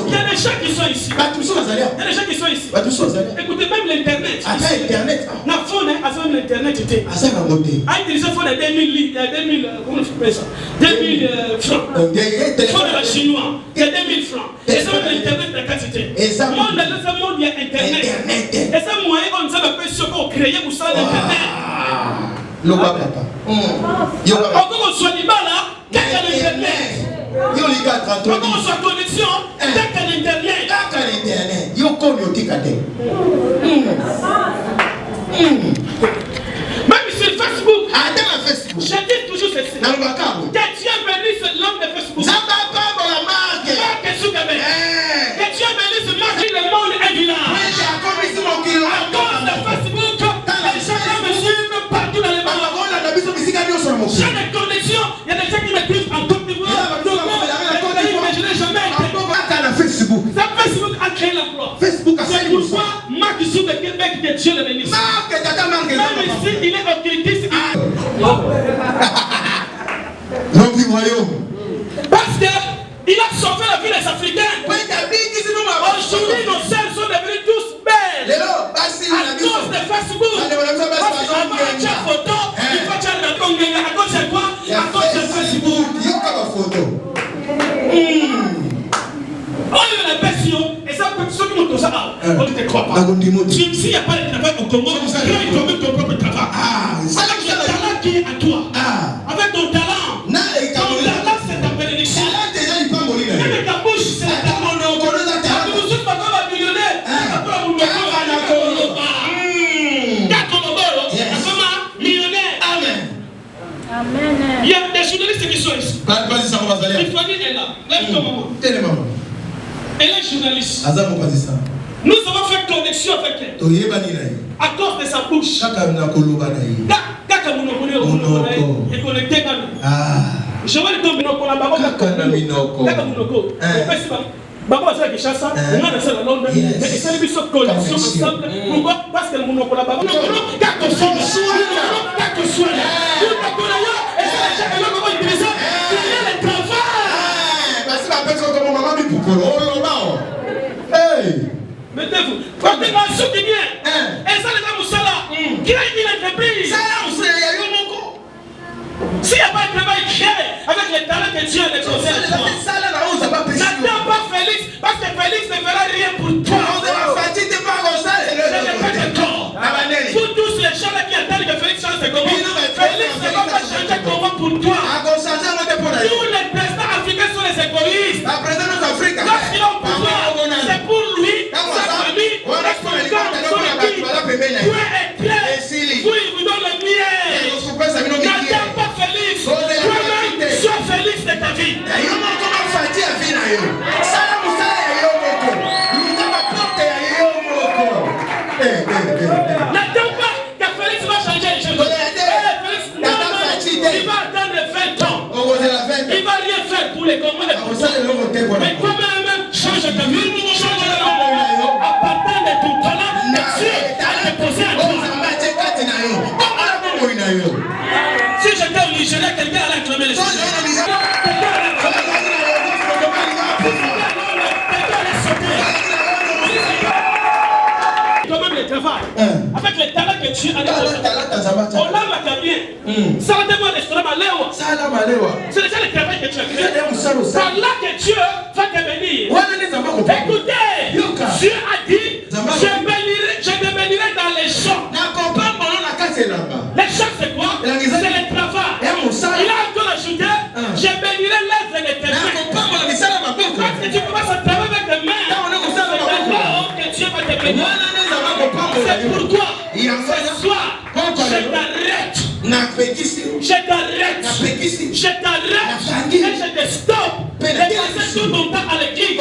Speaker 1: Il y a des gens qui sont ici. Il y a des gens qui sont ici. Écoutez, même l'internet. La faune a fait l'internet. Il a utilisé le 2000, comment on fait ça? 2000 francs. Faune de la chinois. Il y a 2000 francs. Et ça, l'internet de quantité. Dans ce monde, il y a internet. Et ça, moyen, on ne sait pas ce qu'on crée pour ça l'internet. Encore on soit là, qu'est-ce qu'il y a l'internet? Encore on soit connexion, qu'est-ce qu'il y a l'internet? Même sur Facebook, je dis toujours ceci. Que Dieu bénisse l'homme de Facebook. Que Dieu bénisse Marc, le monde est vilain. À cause de Facebook, les gens me suivent partout dans les monde. J'ai des connexions, il y a des gens qui m'écrivent en Côte d'Ivoire. Mais je n'ai jamais été. Facebook a créé l'emploi. C'est pourquoi Marc Zuckerberg de Dieu le bénisse. Même ici, il est occultiste. Parce qu'il Il a sauvé la vie des Africains. Aujourd'hui, nos sœurs sont devenues tous belles. À cause de Facebook. Parce qu'on va faire une photo, il faut faire la congrès. À cause de quoi? À cause de Facebook. Oh, il y a la passion. Et ça, ceux qui montent ça, on ne te croit pas. S'il n'y a pas de travail au Congo, tu crées ton propre travail. Avec le talent qui est à toi. Avec ton talent. Ton talent, c'est ta bénédiction. Même ta bouche, c'est la talent. Vous ne pas comme un millionnaire. Amen. Il y a des journalistes qui sont ici. Il faut dire, elle est là. Lève-toi, maman. Elle est journaliste. Nous avons fait connexion avec elle. À cause de sa bouche. Et connecté avec nous. Je vais le tomber dans la Baba va faire Kinshasa, on a laissé la Londres, mais c'est une connexion ensemble. Pourquoi? Parce que le monde pour la Baba. Mettez-vous. Quand tu vas soutenir, et ça les gars Moussala, qui a une entreprise. S'il n'y a pas de travail créé avec les talents que Dieu a déposés à toi, n'attends pas Félix, parce que Félix ne fera rien pour toi. Vous tous les gens qui attendent que Félix change de comment, Félix ne va pas changer comment pour toi. Tous les présidents africains sont les égoïstes. Lorsqu'ils ont pouvoir, c'est pour lui, sa famille, son équipe. Dieu est clair. Vous, il vous donne le miel. N'attends pas Félix. Toi-même, sois Félix de ta vie. N'attends pas que Félix va changer les choses. Félix, non, il va attendre 20 ans. Il va rien faire pour les Congolais. Mais toi-même, change ta vie, change la vie. À partir de ton talent, Dieu a déposé à toi. Si j'étais au Nigeria, quelqu'un allait acclamer les choses. Toi-même le travail. Avec les talents que tu as, on l'a bien. Ça va devoir restaurer ma léwa. C'est déjà le travail que tu as fait. Par là que Dieu va te bénir. Écoutez, Dieu a dit, je te bénirai dans les champs. Les champs c'est quoi? C'est le travail. Il a encore ajouté, je bénirai l'œuvre de tes mains. Parce que tu commences à travailler avec tes mains, c'est alors que Dieu va te bénir. C'est pourquoi ce soir, je t'arrête. Je t'arrête et je te stoppe. De passer tout ton temps à l'église.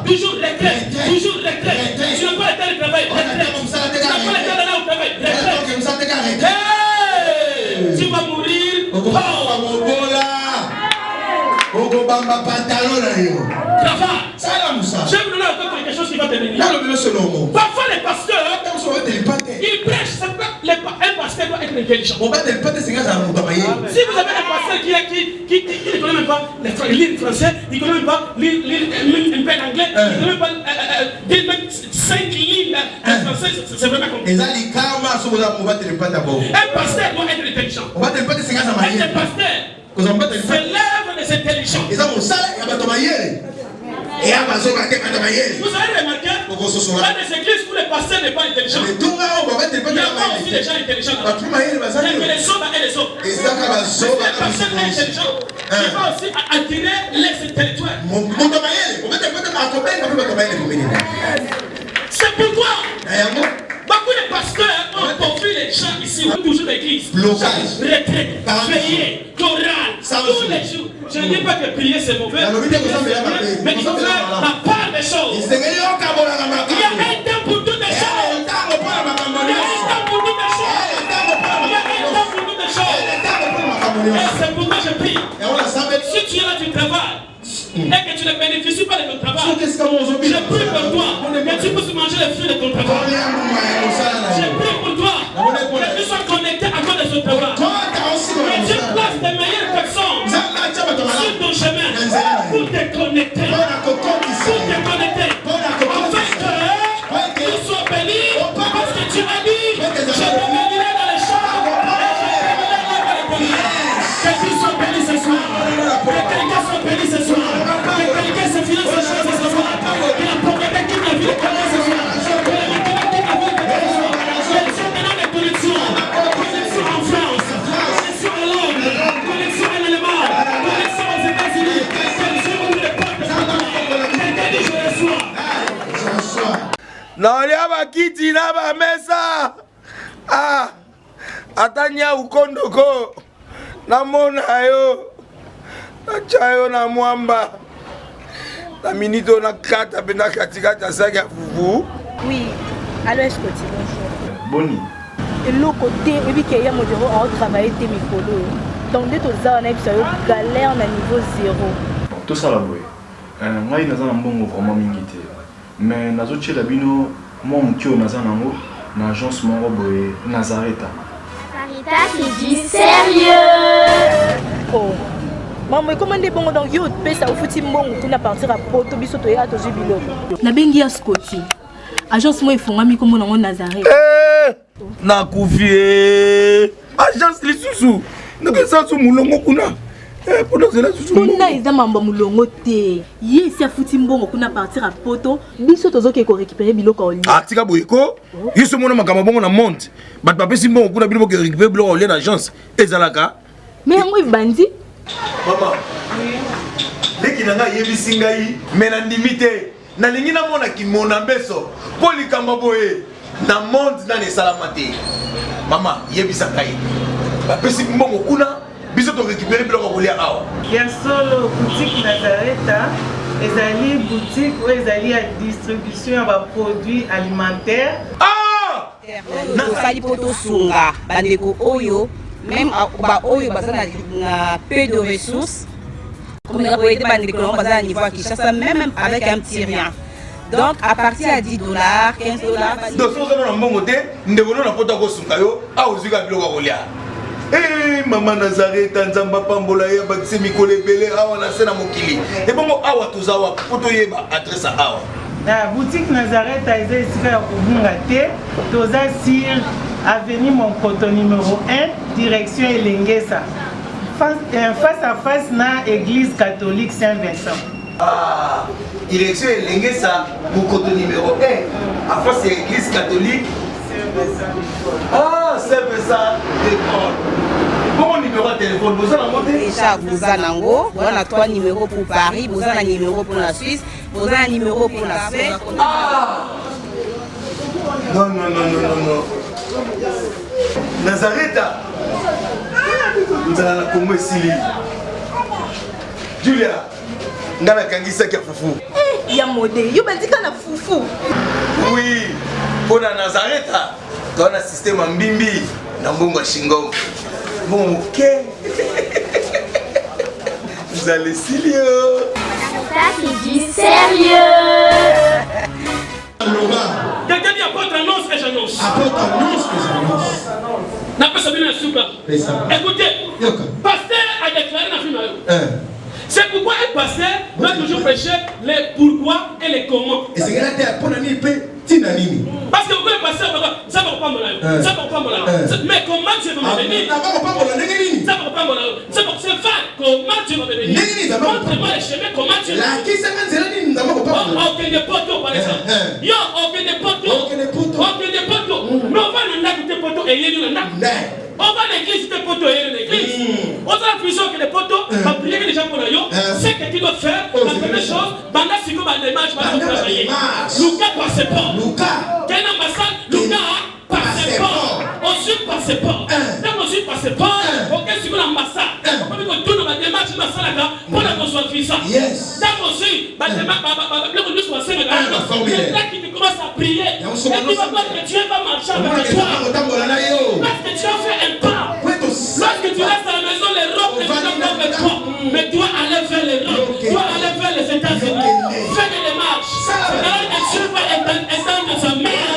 Speaker 1: Toujours retrait. Tu n'as pas le temps de travail. Tu n'as pas le temps d'aller au travail. Tu vas mourir. Travail. Je vais vous donner encore quelque chose qui va te bénir. Parfois les pasteurs, ils prêchent. Un pasteur doit être intelligent. Si vous avez un pasteur qui ne connaît même pas lire français, il ne connaît même pas lire un peu anglais, il ne connaît même pas dire même 5 lignes en français, c'est vraiment compliqué. Un pasteur doit être intelligent. Un pasteur, c'est l'œuvre des intelligents. Vous avez remarqué, dans les églises où les pasteurs n'est pas intelligent, il n'y a pas aussi des gens intelligents. Il y a que les hommes et les autres. Si les pasteurs sont intelligents, il va aussi attirer les intellectuels. C'est pourquoi beaucoup de pasteurs ont confié les gens ici, toujours l'église. Retraite, veiller, chorale, tous les jours. Je ne dis pas que prier c'est mauvais, mais il faut faire la part des choses. Il y a un temps pour toutes les choses. Il y a un temps pour toutes les choses. Et c'est pourquoi je prie. Si tu es là, tu travailles. Et que tu ne bénéficies pas de ton travail, je prie pour toi que tu puisses manger les fruits de ton travail. Je prie pour toi que tu sois connecté à cause de ce travail. Que tu places des meilleures personnes sur ton chemin. béni ce soir. Que quelqu'un se finance ce soir. Que la pauvreté quitte la vie de quelqu'un ce soir. Que la matérialité quitte la vie de quelqu'un ce soir. Connexion maintenant des connexions. Connexion en France. Connexion à Londres. Connexion en Allemagne. Connexion aux États-Unis. Connexion où les portes de quelqu'un dit je reçois.
Speaker 9: Naolia bakiti na bamesa. Ah. Atanya ukondoko. Namona yo. Nachayo na mwamba. La minito na kata bena katikata saki ya fufu.
Speaker 10: Oui. Allô, est-ce que tu bonjour.
Speaker 3: Boni.
Speaker 10: Et l'autre côté, et puis qu'il y a mon bureau à travailler tes micros. Donc dès que tu as un galère à niveau 0.
Speaker 3: Tout ça là boy. Ngai naza na mbongo vraiment mingité. Mais nazo tchela bino moi mutio naza nango na agence moko boy Nazareta.
Speaker 11: Sarita, c'est du sérieux.
Speaker 10: Oh. Maman, comment est bon donc yo pesa au fouti mbongo kuna partir à poto biso to ya to jibilo. Na bengi ya Scotty. Agence moi ifongami comme na Nazareta.
Speaker 9: Na kufie. Agence lisusu. Ndeke sansu mulongo kuna. Pendant cela susu.
Speaker 10: Kuna eza mamba mulongo te. Ye si afuti mbongo kuna partir à poto biso tozo ke ko récupérer biloko oli.
Speaker 9: Ah tika boyeko. Yiso mona makama bongo na monte. Bat pape si mbongo kuna biloko ke récupérer biloko oli na agence. Ezalaka.
Speaker 10: Mais moi bandi.
Speaker 9: Maman. Dès qu'il nanga yebisi ngai mena ndimite. Na lingi na mona ki mona beso. Poli kamba boye. Na monde na ne salamate. Maman yebisa ngai. Pape si mbongo kuna biso to récupérer biloko oli awa.
Speaker 12: Ya solo boutique Nazareta. Ezali boutique où ezali à distribution de produits alimentaires.
Speaker 9: Ah!
Speaker 6: Nasali poto sunga bandeko oyo même ba oyo bazana na peu de ressources comme on a été bandeko bazana niveau à Kinshasa même avec un petit rien. Donc à partir à $10, $15.
Speaker 9: Donc si vous avez un bon côté, nous devons na poto ko sunga yo a ozika biloko kolia. Eh maman Nazareta nzamba pambola ya bakise mikole belé awa na sena mokili. Et bongo awa tozawa poto yeba adresse awa.
Speaker 12: La boutique Nazareta est ici à Kubungate, toza sur avenue Monkoto numéro 1, direction Elengesa. Face à face na église catholique Saint-Vincent.
Speaker 9: Ah, direction Elengesa, Monkoto numéro 1, à face de l'église catholique Saint-Vincent. Ah, Saint-Vincent d'école. Bon numéro de téléphone, vous en avez
Speaker 6: déjà vous en avez, vous avez 3 numéros pour Paris, vous avez un numéro pour la Suisse, vous avez un numéro pour la Suède.
Speaker 9: Ah! Non, non, non, non, non, non. Nazareta. Nous allons la Congo Sili. Julia, nous allons la Kangisa qui a foufou.
Speaker 10: Il y a modé, il y a un foufou.
Speaker 9: Oui, pour la Nazareta, dans le système en bimbi, dans le bon Shingo. Bon, ok. Vous allez Silio.
Speaker 11: Ça, c'est du sérieux.
Speaker 1: Quelqu'un dit apôtre annonce et j'annonce.
Speaker 2: Apôtre annonce et j'annonce.
Speaker 1: N'a pas salué un souple. Écoutez, pasteur a déclaré dans le film. C'est pourquoi un pasteur doit toujours prêcher les pourquoi et les comment.
Speaker 2: Et c'est que là, tu as pour nani pe tinanini.
Speaker 1: Parce que vous le pasteur ça va pas mon ça va pas mon mais comment tu vas me bénir?
Speaker 2: Ça va pas mon nani.
Speaker 1: Ça va pas mon c'est vrai. Comment tu vas me bénir? Montre-moi les chemins comment tu vas.
Speaker 2: La qui c'est quand c'est nani n'a pas pas.
Speaker 1: Aucun des poteaux par exemple. Yo aucun des poteaux. Aucun des poteaux. Mais on va nous naguter poteaux et y nous on va l'église de poteaux et l'église. On a l'impression que les poteaux vont prier que les gens pour eux. C'est ce que tu dois faire. La première chose, pendant ce que tu as démarche, tu vas travailler. Lucas passeport. Quel ambassade? Lucas passeport. Ensuite passeport. Quand on suit passeport, on est sur l'ambassade. On va tout dans la démarche de l'ambassade pour la construire visa. Quand on suit, la démarche, le gars qui te commence à prier, et tu vas voir que Dieu va marcher avec toi. Parce que tu as fait un pas. Lorsque tu restes à la maison, les robes ne sont pas avec toi. Mais tu dois aller vers les robes. Tu dois aller vers les États-Unis. Fais des démarches. C'est là que Dieu va éteindre sa mère.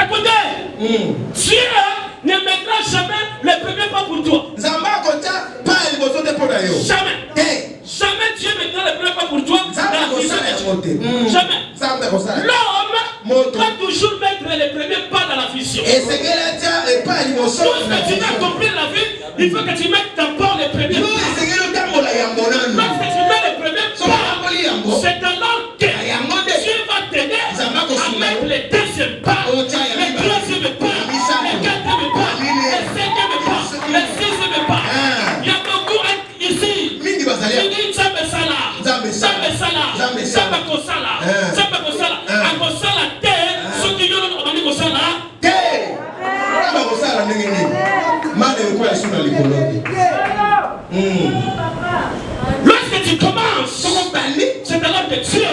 Speaker 1: Écoutez, Dieu ne mettra jamais le premier pas pour toi. Jamais. Jamais Dieu mettra le premier pas pour toi dans la vision de Dieu. Jamais. L'homme doit toujours mettre les premiers pas dans la vision. Tout ce que tu veux accomplir la vie, il faut que tu mettes d'abord Lorsque tu commences, c'est alors que Dieu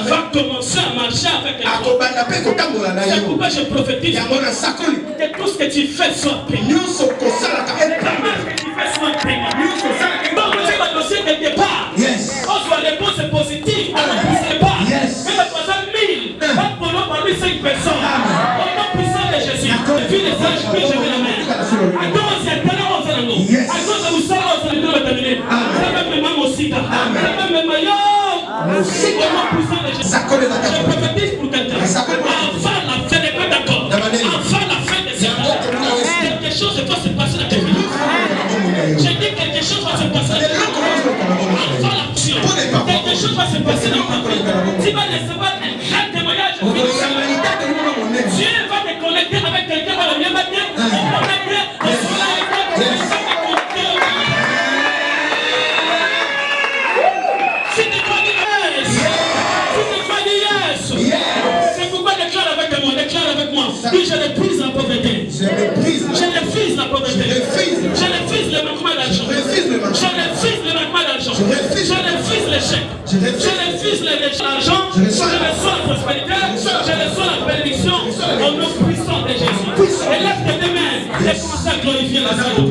Speaker 1: va commencer à marcher avec toi. C'est pourquoi je prophétise que tout ce que tu fais soit béni. Tout ce que tu fais soit béni. Donc tu vas dossier quelque part. On soit réponse positive. On ne pousse pas. Même par 1000, pas pour nous parmi 5 personnes. Au nom puissant de Jésus. Depuis les âges que je vais la main. À cause de la à cause de vous ça, on s'est terminé. Ça va même aussi. Ça va même maillot. Au nom puissant de Jésus. Je prophétise pour quelqu'un. Enfin, la fin n'est pas d'accord. Enfin, la fin de cette année. Quelque chose va se passer dans tes vies. J'ai dit quelque chose va se passer dans tes vies. Enfin, l'action. Quelque chose va se passer dans ta vie. Tu vas recevoir un grand témoignage. Dieu va te connecter avec quelqu'un dans le même matin. C'est pourquoi déclare avec moi. Oui, je refuse la pauvreté. Je refuse la pauvreté. Je refuse le manquement d'argent. Je refuse le manquement d'argent. Je refuse l'échec. Je refuse l'argent. Je reçois la prospérité. Je reçois la bénédiction au nom puissant de Jésus. Et lève tes deux mains et commence à glorifier la Seigneur.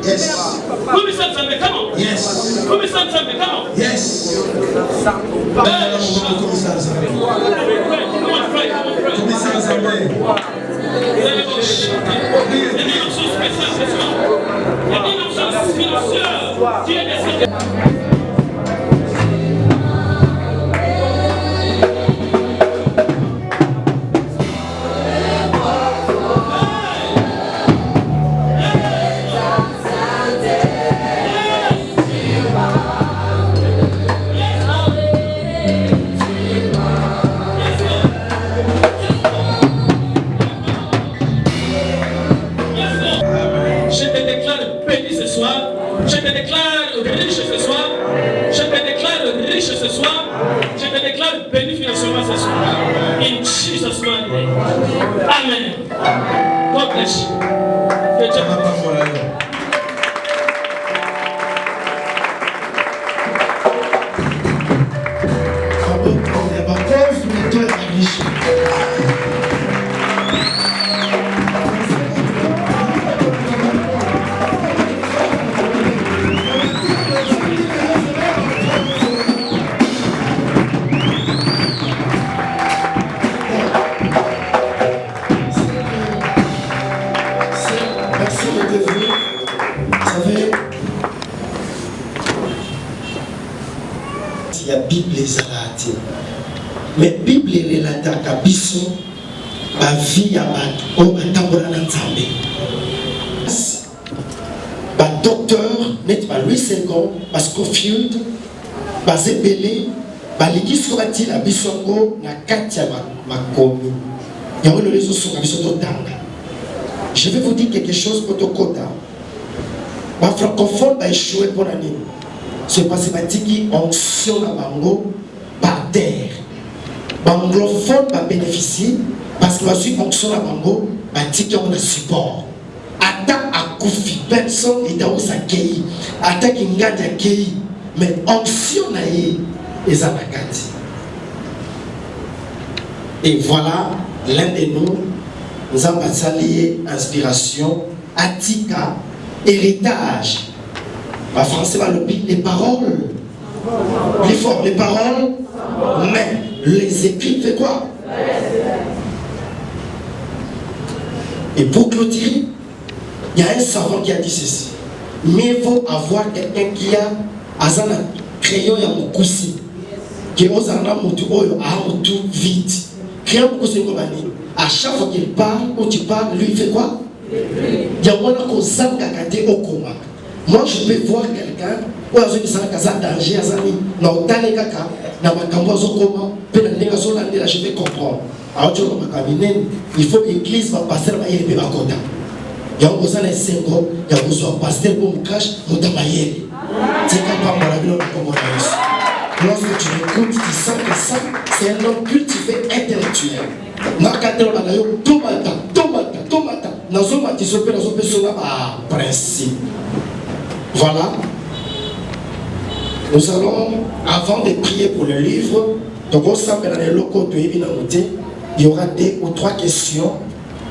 Speaker 2: Yes.
Speaker 1: Come on. Yes. Come on. Yes. Amen. God bless you.
Speaker 5: Mais Bible relataka biso ba vie ya bato o batambola na Nzambe. Ba docteur net ba Louis II ba Scofield ba Zebele ba likiso bati la biso ngo na kati ya makomi. Yango le lezo soka biso totanga. Je vais vous dire quelque chose pour Tokota. Ba francophone ba échoué pour la nini. C'est parce que batiki onction na bango par terre. Anglophone va bénéficier parce que la onction à bango batiki on a support. Ata akufi personne est dans sa kei. Ata kingadi kei mais onction na ye ezanakati. Et voilà l'un de nous avons sali inspiration atika héritage. En français va le les paroles. Plus fort les paroles mais les écrits fait quoi? Et pour clôturer, il y a un savant qui a dit ceci. Mieux vaut avoir quelqu'un qui a un crayon et un moussi qui ose un motu vite. Crayon moussi à chaque fois qu'il parle ou tu parles, lui il fait quoi? Il y a un au coma. Moi je peux voir quelqu'un où il y a un danger, je vais comprendre. Alors il faut que l'église va passer à il y a un pasteur pour me cacher, c'est Lorsque tu l'écoutes, tu sens que ça, c'est un homme cultivé intellectuel. Nakatero banayo tomata. Nazoma tisope sola principe. Voilà. Nous allons, avant de prier pour le livre, donc au sein de locaux de il y aura 2 ou 3 questions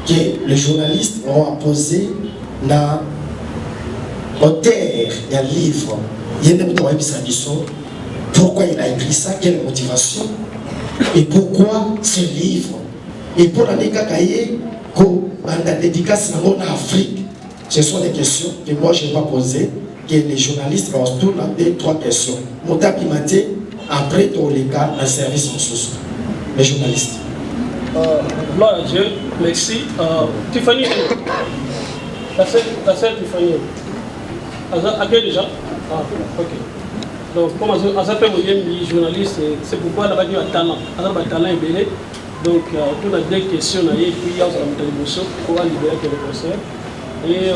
Speaker 5: que les journalistes auront à poser dans l'auteur d'un livre. Pourquoi il a écrit ça, quelle motivation et pourquoi ce livre. Et pour la décacaille, la dédicace en Afrique, ce sont des questions que moi je n'ai pas posées, que les journalistes vont tout dans 2 ou 3 questions. Motabi Maté, après tous les cas, un service en sous. Les journalistes.
Speaker 1: Gloire à Dieu, merci. Tiffany, ta sœur Tiffany. À quel déjà? Ah, ok. Donc, comme on s'appelle les journalistes, c'est pourquoi on a dit un talent. On a un talent ébélé. Donc, on a 2 questions, et puis il y a un télévision pour libérer le concert. Et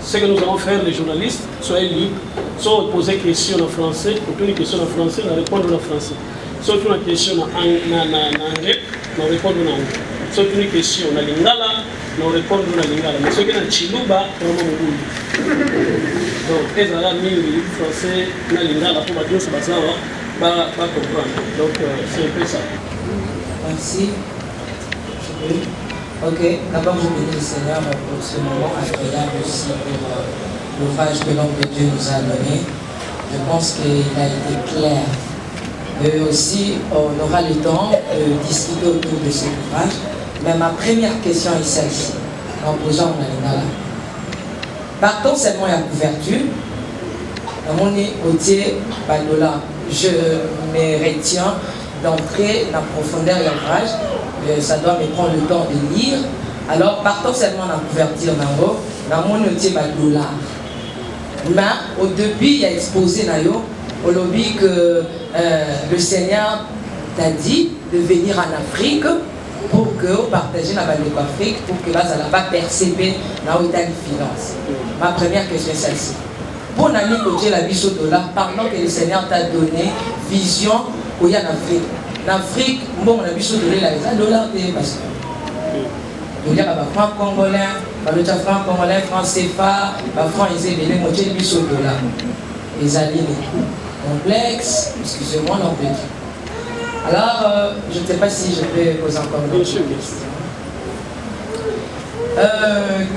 Speaker 1: ce que nous allons faire, les journalistes, soyez libres, soit poser des questions en français, ou une question en français, on répondre en français. Soit une question en anglais, on répond en anglais. Soit une question en lingala, on répond en lingala. Mais ce qui est en chiluba, on va mourir. Donc, les amis français, en lingala, pour dire ce que ça va comprendre. Donc, c'est un peu ça.
Speaker 13: Merci. Ok, d'abord je bénis le Seigneur pour ce moment agréable aussi pour l'ouvrage que l'homme de Dieu nous a donné. Je pense qu'il a été clair. Et aussi, on aura le temps de discuter autour de cet ouvrage. Mais ma première question est celle-ci, en posant mon alingala. Partons seulement à la couverture. Dans mon ôtier, je me retiens d'entrer dans la profondeur de l'ouvrage. Ça doit me prendre le temps de lire. Alors, partons seulement dans la couverture en haut. Dans mon ôtier, $. Mais au début, il y a exposé au lobby que le Seigneur t'a dit de venir en Afrique pour que vous partagez la valeur d'Afrique, pour que là, ça ne va pas percevoir dans l'état de finance. Ma première question est celle-ci. Pour l'année que la vie $, pendant que le Seigneur t'a donné vision où il y a en Afrique. En Afrique, bon, on a vu $, $, parce que il y a des francs congolais, des francs congolais, francs CFA, des francs isébélés, moi j'ai mis $. Les alliés complexes, excusez-moi, non plus. Alors, je ne sais pas si je peux poser encore une question.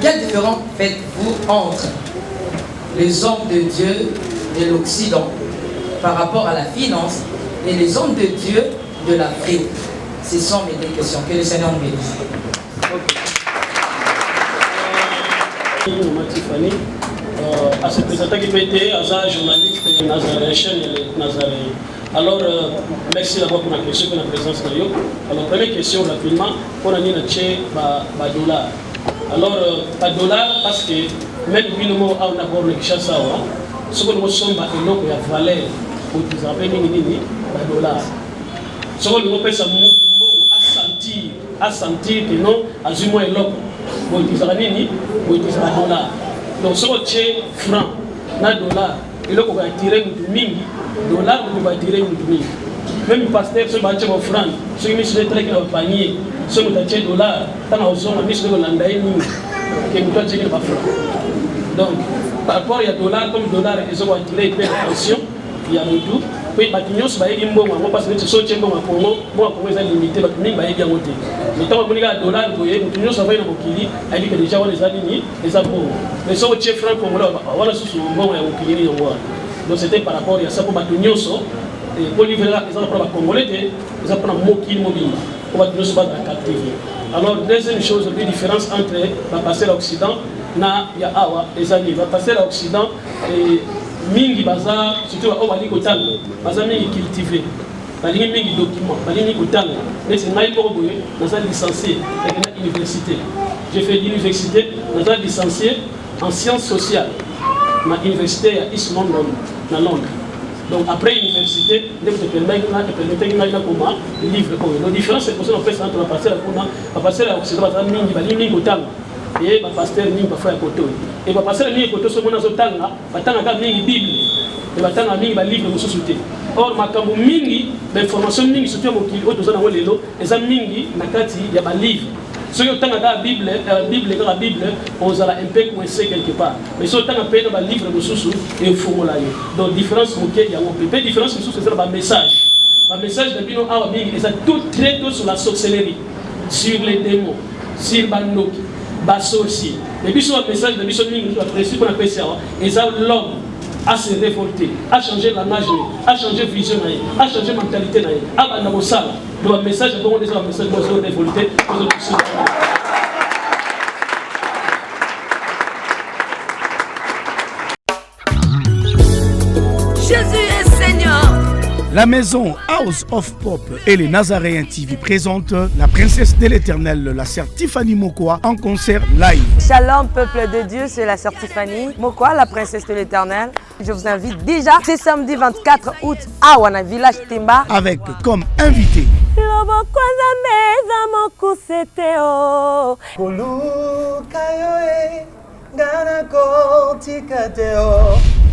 Speaker 13: Quelle différence faites-vous entre les hommes de Dieu de l'Occident par rapport à la finance et les hommes de Dieu de l'Afrique? Ce sont mes 2 questions. Que le Seigneur nous bénisse.
Speaker 1: Tiffany, à ce présentant qui était un journaliste nazaréen. Alors, merci d'abord pour la question, pour la présence de nous. Alors, première question rapidement, pour nous dire $. Alors, $, parce que même si nous avons d'abord le Kinshasa, ce que nous sommes à l'eau, il y a valeur pour nous appeler $. Ce que nous avons à sentir que non, à du moins l'eau, pour nous appeler $. Donc, ce que est franc, na $, il faut attirer $, $, pour attirer $. Même le pasteur, ce qui est offrande, ce qui est très dans le panier, ce qui est $, tant qu'on a mis sur le landaï, que nous devons dire pas franc. Donc, par rapport à $, comme $, ils ont attiré attention, il y a le tout. Puis, Batignos, parce que ce sont des gens qui sont limités, mais tant qu'on a $, nous avons a dit que déjà on les a dit, les a bon. Mais ce qui est franc, on a sous le bon et donc c'était par rapport à ça pour Batignos. Et pour livrer les enfants congolais, ils apprennent mot qui mobile. On va nous battre à captiver. Alors, deuxième chose, la différence entre la passer à l'Occident, il y a Awa, les amis, va passer à l'Occident et Mingi Bazar, surtout au Bali Kotan, Bazar Mingi cultivé, Bali Mingi document, Bali Mingi Kotan, mais c'est Naï Boroboué, dans un licencié, avec une université. J'ai fait l'université, dans un licencié en sciences sociales, ma université à East London, dans Londres. Donc après l'université, vous permettez de livre. La différence c'est que nous faisons entre la passer à l'Occident, et la pasteur Ning parfois à côté. Et la pasteur Ning côté, ce qu'on a Bible. et batanga mingi ba livre de société. Or makambo mingi ba information mingi surtout mokili o tozana ngo lelo eza mingi na kati ya ba livre. Si vous avez la Bible, on a un peu coincé quelque part. Mais si vous avez un livre de sous et vous formulez. Donc, différence, il y a une différence, c'est un message. Le message de Bino Arabique est tout très tôt sur la sorcellerie, sur les démons, sur les bannoki, les sorciers. Et puis, sur le message de Bino Arabique, on appelle ça, l'homme à se révolter, à changer la nage, à changer vision, à changer mentalité, à banner ça. Donc, le message, on est un message pour se révolter.
Speaker 8: Jésus est Seigneur.
Speaker 4: La maison House of Pop et les Nazaréens TV présentent la princesse de l'éternel, la sœur Tiffany Mokoa, en concert live.
Speaker 14: Shalom peuple de Dieu, c'est la sœur Tiffany Mokoa, la princesse de l'éternel. Je vous invite déjà, c'est samedi 24 août à Wana Village Temba.
Speaker 4: Avec comme invité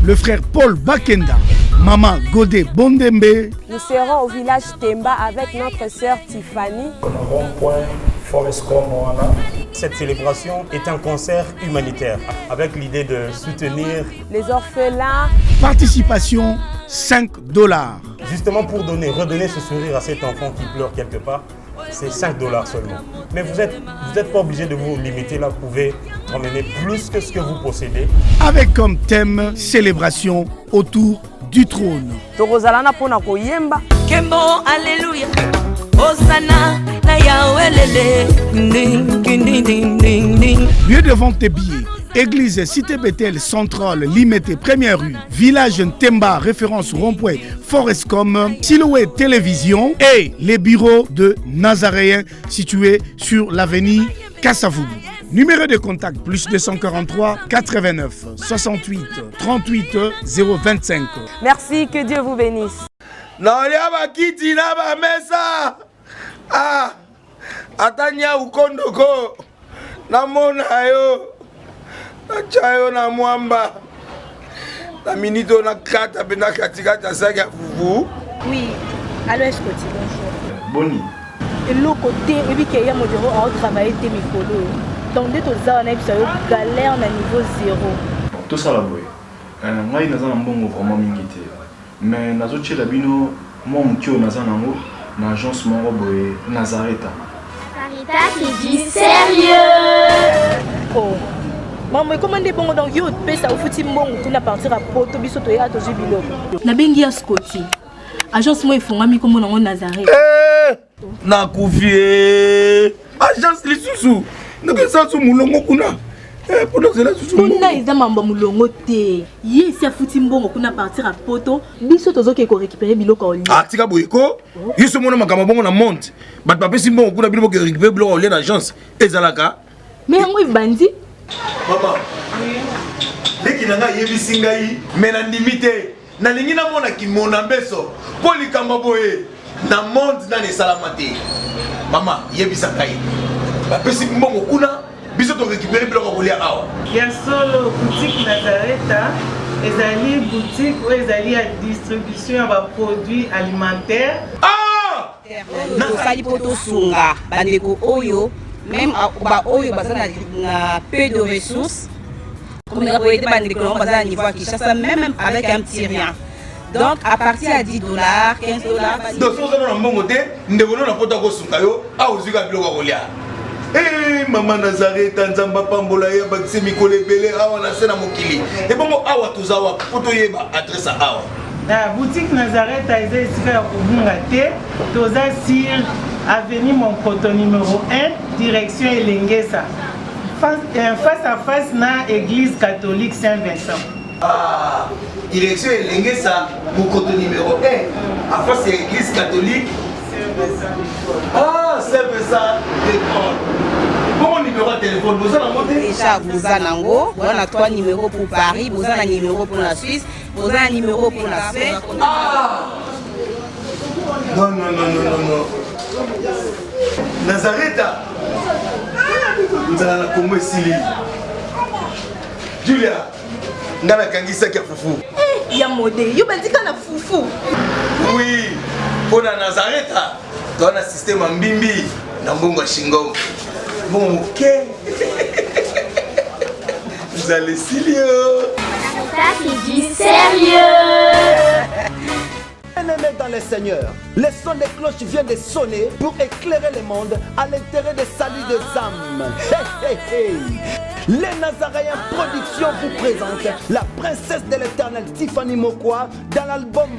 Speaker 4: le frère Paul Bakenda, maman Godé Bondembe.
Speaker 14: Nous serons au village Temba avec notre sœur Tiffany.
Speaker 7: Cette célébration est un concert humanitaire avec l'idée de soutenir
Speaker 14: les orphelins.
Speaker 4: Participation $5.
Speaker 7: Justement pour redonner ce sourire à cet enfant qui pleure quelque part, c'est $5 seulement. Mais vous êtes pas obligé de vous limiter là, vous pouvez emmener plus que ce que vous possédez.
Speaker 4: Avec comme thème célébration autour du trône.
Speaker 8: Kembo, alléluia. Hosanna, na Yahweh lele.
Speaker 4: Lieu de vente des billets. Église Cité Bethel Centrale, Limité, Première rue, Village Temba, référence rond-point, Forescom, Silhouette Télévision et les bureaux de Nazaréens situés sur l'avenue Kassavoubou. Numéro de contact plus 243 89 68 38 025.
Speaker 14: Merci, que Dieu vous bénisse.
Speaker 9: Atanya ukondoko namona yo achayo na mwamba na minito na kata pena katikata saka fufu.
Speaker 10: Oui, allô est-ce que tu bonjour.
Speaker 3: Boni.
Speaker 10: Et l'autre côté, et puis qu'il y a mon bureau à travailler tes micros. Donc dès que tu as un épisode galère na niveau 0.
Speaker 3: Tout ça la boy. Ngai naza na mbongo vraiment mingi te. Mais nazo tshela bino mo mutio naza nango na agence moko boye Nazareta.
Speaker 11: Sarita c'est du sérieux.
Speaker 10: Oh. Maman, comment est bon donc yo pesa au fouti mbongo kuna partir à poto biso to ya to jubilo. Na bengi ya Scotty. Agence moi ifungami comme nango Nazareta.
Speaker 9: Na kufie. Agence lisusu. Ndeke sansu mulongo kuna. Pour cela susu.
Speaker 10: Kuna eza mamba mulongo te. Yesi afuti mbongo kuna partir à poto biso tozoke ko récupérer biloko oli.
Speaker 9: Ah tika boyeko. Yiso mona makama bongo na monte. Bat papesi mbongo kuna biloko ko récupérer biloko oli na agence ezalaka.
Speaker 10: Mais yango ibandi.
Speaker 9: Maman. Leki nanga yebisi ngai mena ndimite. Na lingi na mona ki mona mbeso. Poli kamba boye. Na monde na ne salamate. Mama yebisa ngai. Bapesi mbongo kuna biso to récupérer biloko ko lia awa.
Speaker 12: Ya solo boutique Nazareta, ezali boutique où ezali à distribution ya produits alimentaires.
Speaker 9: Ah!
Speaker 6: Nasali poto sunga bandeko oyo même ba oyo bazana na peu de ressources. Comme on a été bandeko on bazana niveau Kinshasa même avec un petit rien. Donc à partir à $10, $15.
Speaker 9: Donc so na mbongo te ndeko na poto ko sunga yo a ozika biloko ko lia. Eh maman Nazareta nzamba pambola ya bakise mikole belé awa na sena mokili. Et bongo awa tozawa poto yeba adresse awa.
Speaker 12: La boutique Nazareta est ici à Kubungate, toza sur avenue Monkoto numéro 1, direction Elengesa. Face à face na église catholique Saint-Vincent.
Speaker 9: Ah, direction Elengesa, Monkoto numéro 1, à face à l'église catholique Ah, Saint-Vincent d'école. Bon numéro de téléphone, vous avez monté
Speaker 6: déjà, vous avez on a 3 numéros pour Paris, vous avez un numéro pour la Suisse, vous avez un numéro pour la Suisse.
Speaker 9: Ah! Non. Nazareta. Vous allez la commettre Sili. Julia, ngana kangisa kia fufu.
Speaker 10: ya modé yo bandika na fufu.
Speaker 9: Oui, pour la Nazareth, dans un système en bimbi, dans Bongo Shingo. Bon, ok. Vous allez sérieux.
Speaker 11: Ça, c'est du sérieux.
Speaker 15: Bien-aimés dans le Seigneur, le son des cloches vient de sonner pour éclairer le monde à l'intérêt des saluts des âmes. Hey, hey, hey. Les Nazaréens Productions vous présentent la princesse de l'éternel Tiffany Mokwa dans l'album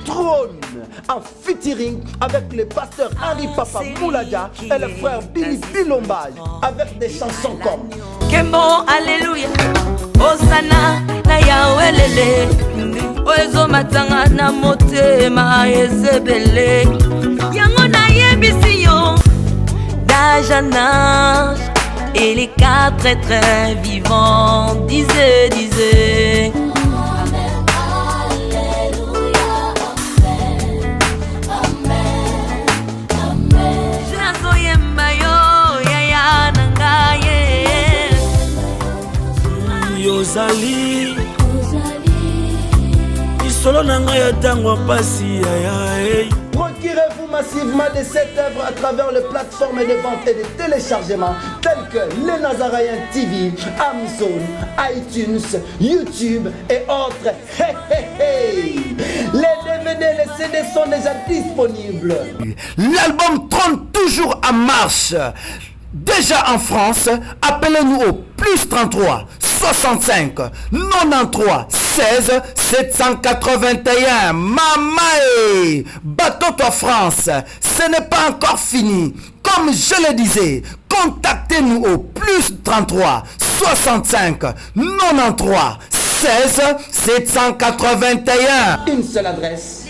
Speaker 15: Trône, en featuring avec le pasteur Henri Papa Moulaja et le frère Billy Bilombage, avec des chansons comme
Speaker 8: Kembo, Alléluia, Osana, na Yahweh lele, Oezo matanga na motema ezebele, Yango na yebisiyo, d'âge en âge, et les quatre êtres vivants disaient.
Speaker 16: Ozali Isolo nanga ya tango pasi ya.
Speaker 15: Procurez-vous massivement de cette œuvre à travers les plateformes de vente et de téléchargement telles que Les Nazaréens TV, Amazon, iTunes, YouTube et autres. Hey, hey, hey. Les DVD et les CD sont déjà disponibles.
Speaker 4: L'album Trône toujours en marche. Déjà en France, appelez-nous au plus 33 65 93 16 781. Mamae, bateau-toi France, ce n'est pas encore fini. Comme je le disais, contactez-nous au plus 33 65 93 16 781.
Speaker 15: Une seule adresse.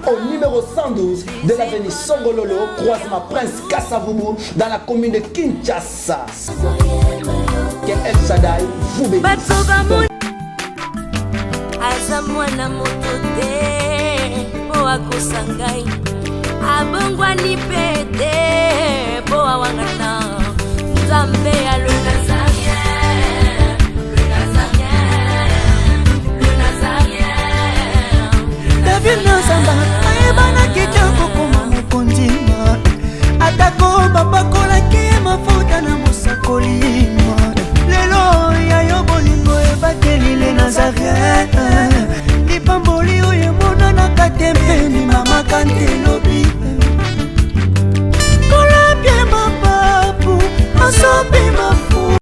Speaker 15: Au numéro 112 de l'avenue Songololo, croisement Prince Kassavubu, dans la commune de Kinshasa. Que El Shaddai vous bénisse.
Speaker 8: Azamwana motote, o akosangai, abongwani pete.